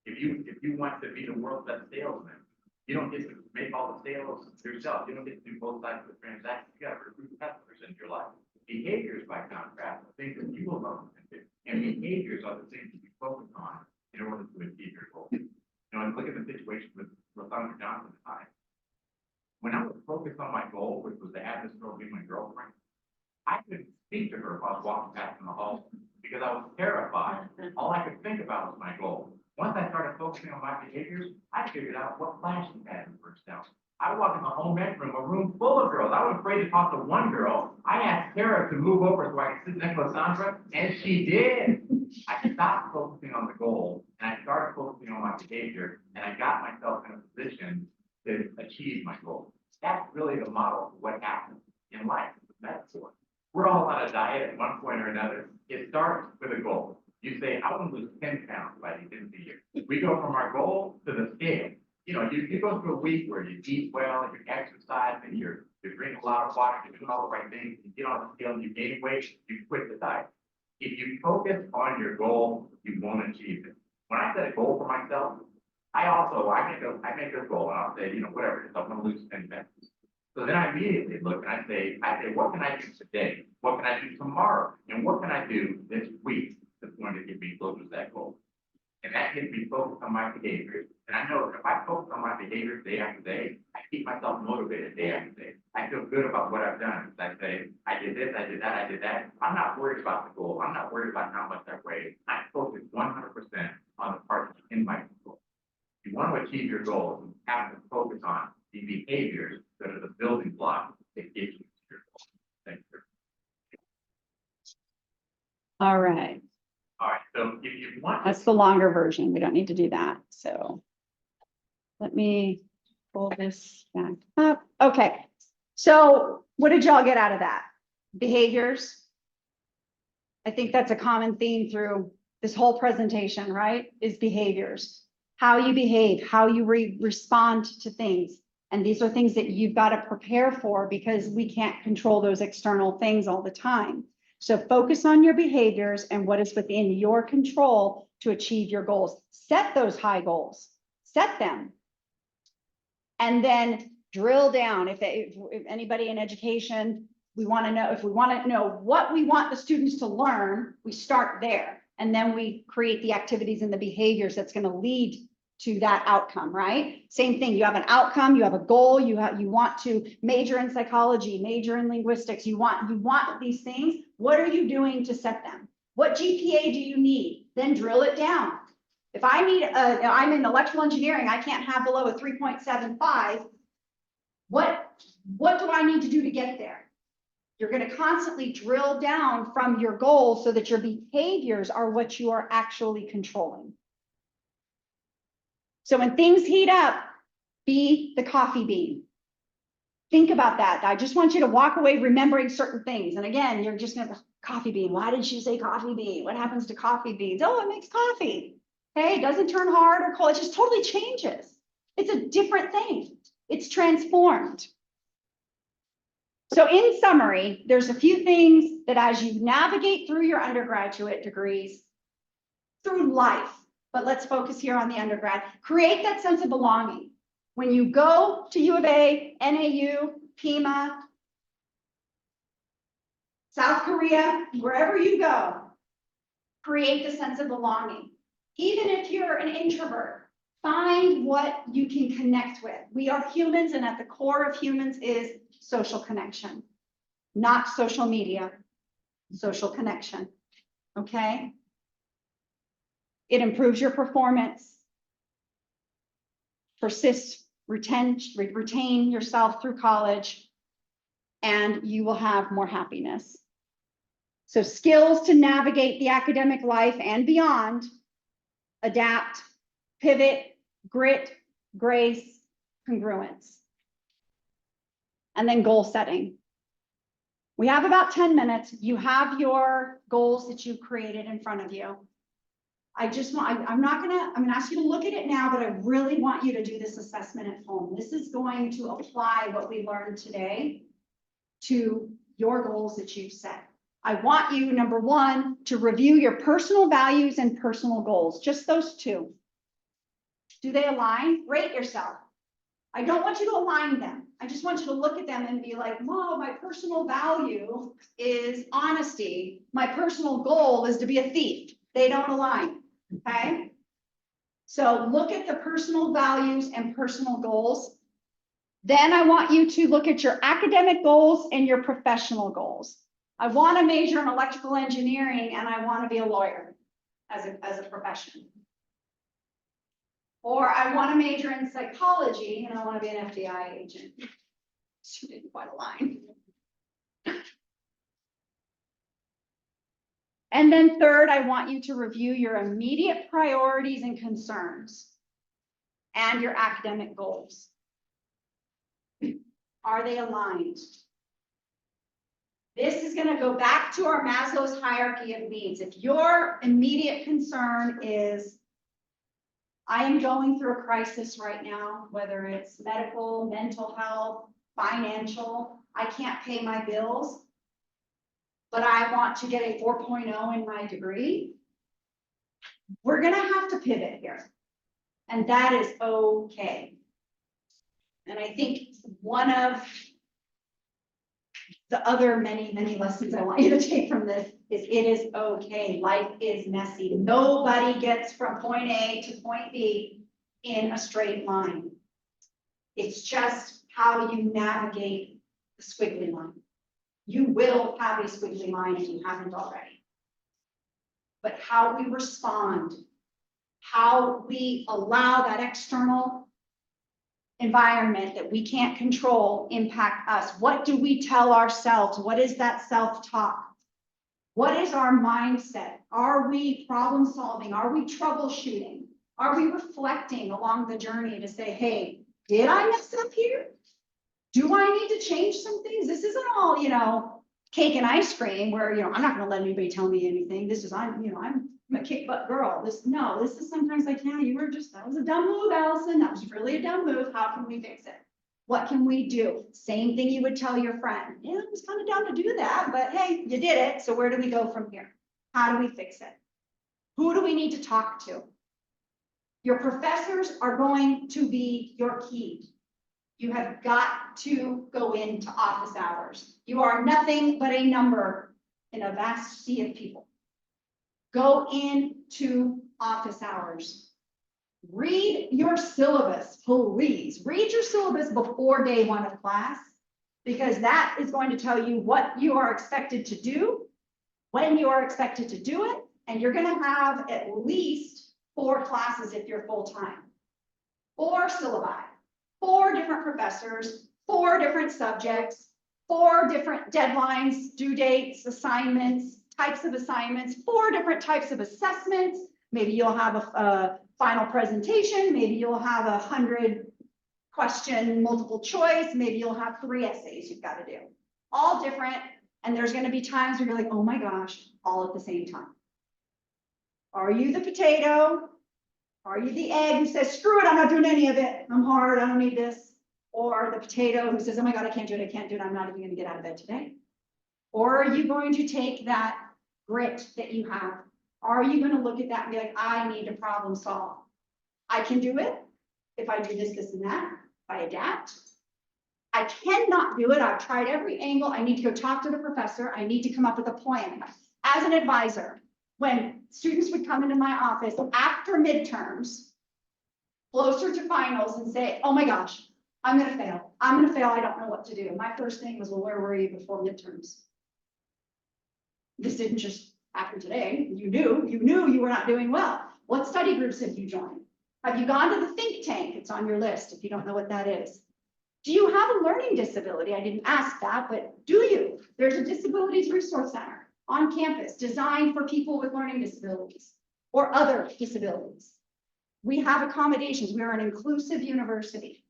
If you want to be the world's best salesman, you don't get to make all the sales yourself. You don't get to do both sides of the transaction. You got to recruit customers into your life. Behaviors, by contrast, are things that you alone can do. And behaviors are the things that you focus on in order to achieve your goals. And look at the situation with Sandra Johnson and I. When I was focused on my goal, which was to have this girl be my girlfriend, I couldn't speak to her if I was walking past in the hall because I was terrified. All I could think about was my goal. Once I started focusing on my behaviors, I figured out what class she had in the first hour. I walked in the home ec room, a room full of girls. I was afraid to talk to one girl. I asked Tara to move over so I could sit next to Sandra, and she did. I stopped focusing on the goal, and I started focusing on my behavior, and I got myself in a position to achieve my goal. That's really the model of what happens in life. That's what. We're all on a diet at one point or another. It starts with a goal. You say, I want to lose 10 pounds by the end of the year. We go from our goal to the scale. You know, you go through a week where you eat well, and you exercise, and you drink a lot of water, you're doing all the right things, you get on the scale and you gain weight, you quit the diet. If you focus on your goal, you won't achieve it. When I set a goal for myself, I make a goal and I'll say, you know, whatever it is, I'm gonna lose 10 pounds. So then I immediately look and I say, what can I do today? What can I do tomorrow? And what can I do this week that's going to get me closer to that goal? And that gets me focused on my behaviors. And I know if I focus on my behaviors day after day, I keep myself motivated day after day. I feel good about what I've done. I say, I did this, I did that, I did that. I'm not worried about the goal. I'm not worried about how much I weigh. I focus 100% on the parts in my control. If you want to achieve your goals, you have to focus on the behaviors that are the building blocks that get you to your goal. Thank you. All right, All right, so if you want. that's the longer version. We don't need to do that. So let me pull this back up. Okay, so what did y'all get out of that? Behaviors. I think that's a common theme through this whole presentation, right? Is behaviors. How you behave, how you respond to things. And these are things that you've got to prepare for because we can't control those external things all the time. So focus on your behaviors and what is within your control to achieve your goals. Set those high goals, set them. And then drill down. If anybody in education, we want to know, if we want to know what we want the students to learn, we start there. And then we create the activities and the behaviors that's going to lead to that outcome, right? Same thing, you have an outcome, you have a goal, you want to major in psychology, major in linguistics, you want these things. What are you doing to set them? What GPA do you need? Then drill it down. If I'm in electrical engineering, I can't have below a 3.75. What do I need to do to get there? You're going to constantly drill down from your goals so that your behaviors are what you are actually controlling. So when things heat up, be the coffee bean. Think about that. I just want you to walk away remembering certain things. And again, you're just going to, coffee bean. Why did she say coffee bean? What happens to coffee beans? Oh, it makes coffee. Okay, it doesn't turn hard or cold. It just totally changes. It's a different thing. It's transformed. So in summary, there's a few things that as you navigate through your undergraduate degrees, through life, but let's focus here on the undergrad, create that sense of belonging. When you go to U of A, NAU, Pima, South Korea, wherever you go, create the sense of belonging. Even if you're an introvert, find what you can connect with. We are humans, and at the core of humans is social connection, not social media, social connection, okay? It improves your performance. Persist, retain yourself through college, and you will have more happiness. So skills to navigate the academic life and beyond: adapt, pivot, grit, grace, congruence. And then goal setting. We have about 10 minutes. You have your goals that you've created in front of you. I'm gonna ask you to look at it now, but I really want you to do this assessment at home. This is going to apply what we learned today to your goals that you've set. I want you, number one, to review your personal values and personal goals, just those two. Do they align? Rate yourself. I don't want you to align them. I just want you to look at them and be like, "Whoa, my personal value is honesty. My personal goal is to be a thief." They don't align, okay? So look at the personal values and personal goals. Then I want you to look at your academic goals and your professional goals. I want to major in electrical engineering and I want to be a lawyer as a profession. Or I want to major in psychology and I want to be an FBI agent. She didn't quite align. And then third, I want you to review your immediate priorities and concerns and your academic goals. Are they aligned? This is gonna go back to our Maslow's hierarchy of needs. If your immediate concern is, I am going through a crisis right now, whether it's medical, mental health, financial, I can't pay my bills, but I want to get a 4.0 in my degree, we're gonna have to pivot here. And that is okay. And I think one of the other many lessons I want you to take from this is it is okay. Life is messy. Nobody gets from point A to point B in a straight line. It's just how you navigate the squiggly line. You will have a squiggly line if you haven't already. But how we respond, how we allow that external environment that we can't control impact us. What do we tell ourselves? What is that self-talk? What is our mindset? Are we problem solving? Are we troubleshooting? Are we reflecting along the journey to say, hey, did I mess up here? Do I need to change some things? This isn't all, cake and ice cream where, I'm not gonna let anybody tell me anything. This is, I'm a kick butt girl. This is sometimes like, yeah, that was a dumb move, Allison. That was really a dumb move. How can we fix it? What can we do? Same thing you would tell your friend. Yeah, I was kind of dumb to do that, but hey, you did it. So where do we go from here? How do we fix it? Who do we need to talk to? Your professors are going to be your key. You have got to go into office hours. You are nothing but a number in a vast sea of people. Go into office hours. Read your syllabus, please. Read your syllabus before day one of class, because that is going to tell you what you are expected to do, when you are expected to do it, and you're going to have at least 4 classes if you're full-time. 4 syllabi, 4 different professors, 4 different subjects, 4 different deadlines, due dates, assignments, types of assignments, 4 different types of assessments. Maybe you'll have a final presentation. Maybe you'll have 100 question multiple choice. Maybe you'll have 3 essays you've got to do. All different. And there's going to be times where you're like, oh my gosh, all at the same time. Are you the potato? Are you the egg who says, screw it, I'm not doing any of it. I'm hard, I don't need this. Or the potato who says, oh my God, I can't do it. I'm not even going to get out of bed today. Or are you going to take that grit that you have? Are you going to look at that and be like, I need to problem solve? I can do it if I do this, this, and that, if I adapt. I cannot do it. I've tried every angle. I need to go talk to the professor. I need to come up with a plan. As an advisor, when students would come into my office after midterms, closer to finals, and say, oh my gosh, I'm going to fail. I'm going to fail. I don't know what to do. My first thing was, well, where were you before midterms? This didn't just happen today. You knew you were not doing well. What study groups have you joined? Have you gone to the think tank? It's on your list if you don't know what that is. Do you have a learning disability? I didn't ask that, but do you? There's a disabilities resource center on campus designed for people with learning disabilities or other disabilities. We have accommodations. We are an inclusive university,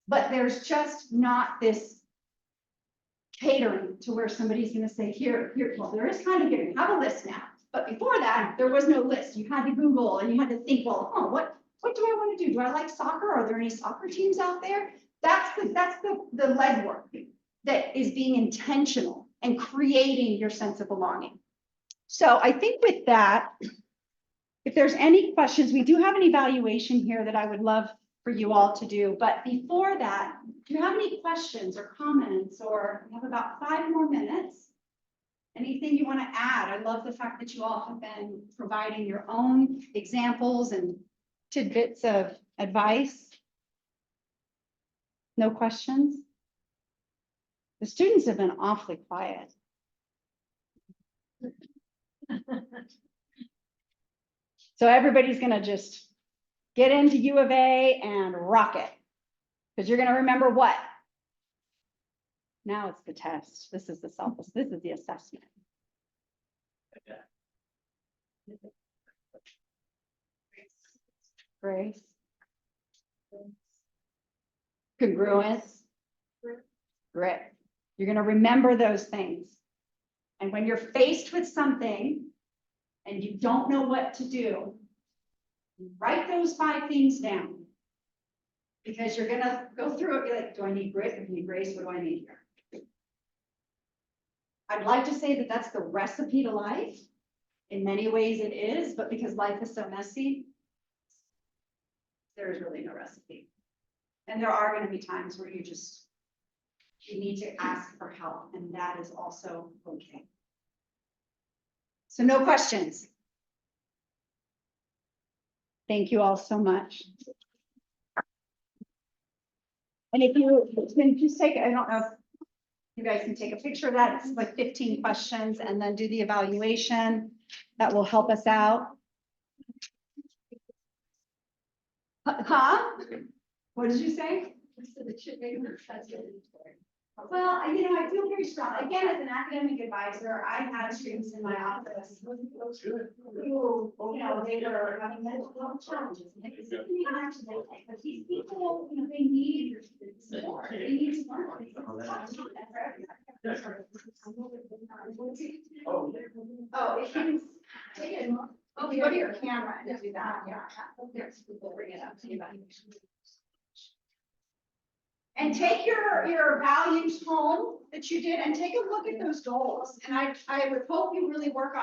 but there's just not this catering to where somebody's going to say, here, well, there is kind of here, you have a list now. But before that, there was no list. You had to Google and you had to think, well, oh, what do I want to do? Do I like soccer? Are there any soccer teams out there? That's the legwork that is being intentional and creating your sense of belonging. So I think with that, if there's any questions, we do have an evaluation here that I would love for you all to do. But before that, do you have any questions or comments? Or we have about 5 more minutes. Anything you want to add? I love the fact that you all have been providing your own examples and tidbits of advice. No questions? The students have been awfully quiet. So everybody's going to just get into U of A and rock it. Because you're going to remember what? Now it's the test. This is the assessment. Grace. Congruence. Grit. You're going to remember those things. And when you're faced with something and you don't know what to do, write those 5 things down. Because you're gonna go through it, be like, do I need grit? If I need grace, what do I need here? I'd like to say that that's the recipe to life. In many ways it is, but because life is so messy, there is really no recipe. And there are gonna be times where you need to ask for help, and that is also okay. So no questions. Thank you all so much. And if you can just take, I don't know if you guys can take a picture of that. It's like 15 questions and then do the evaluation. That will help us out. Huh? What did you say? Well, I feel very strong. Again, as an academic advisor, I had students in my office who, they were having mental health challenges. And it's really hard to make, but these people, they need support. They need to learn. Oh, if you take it, go to your camera and do that, yeah. There's people bring it up to you. And take your values home that you did and take a look at those goals. And I would hope you really work on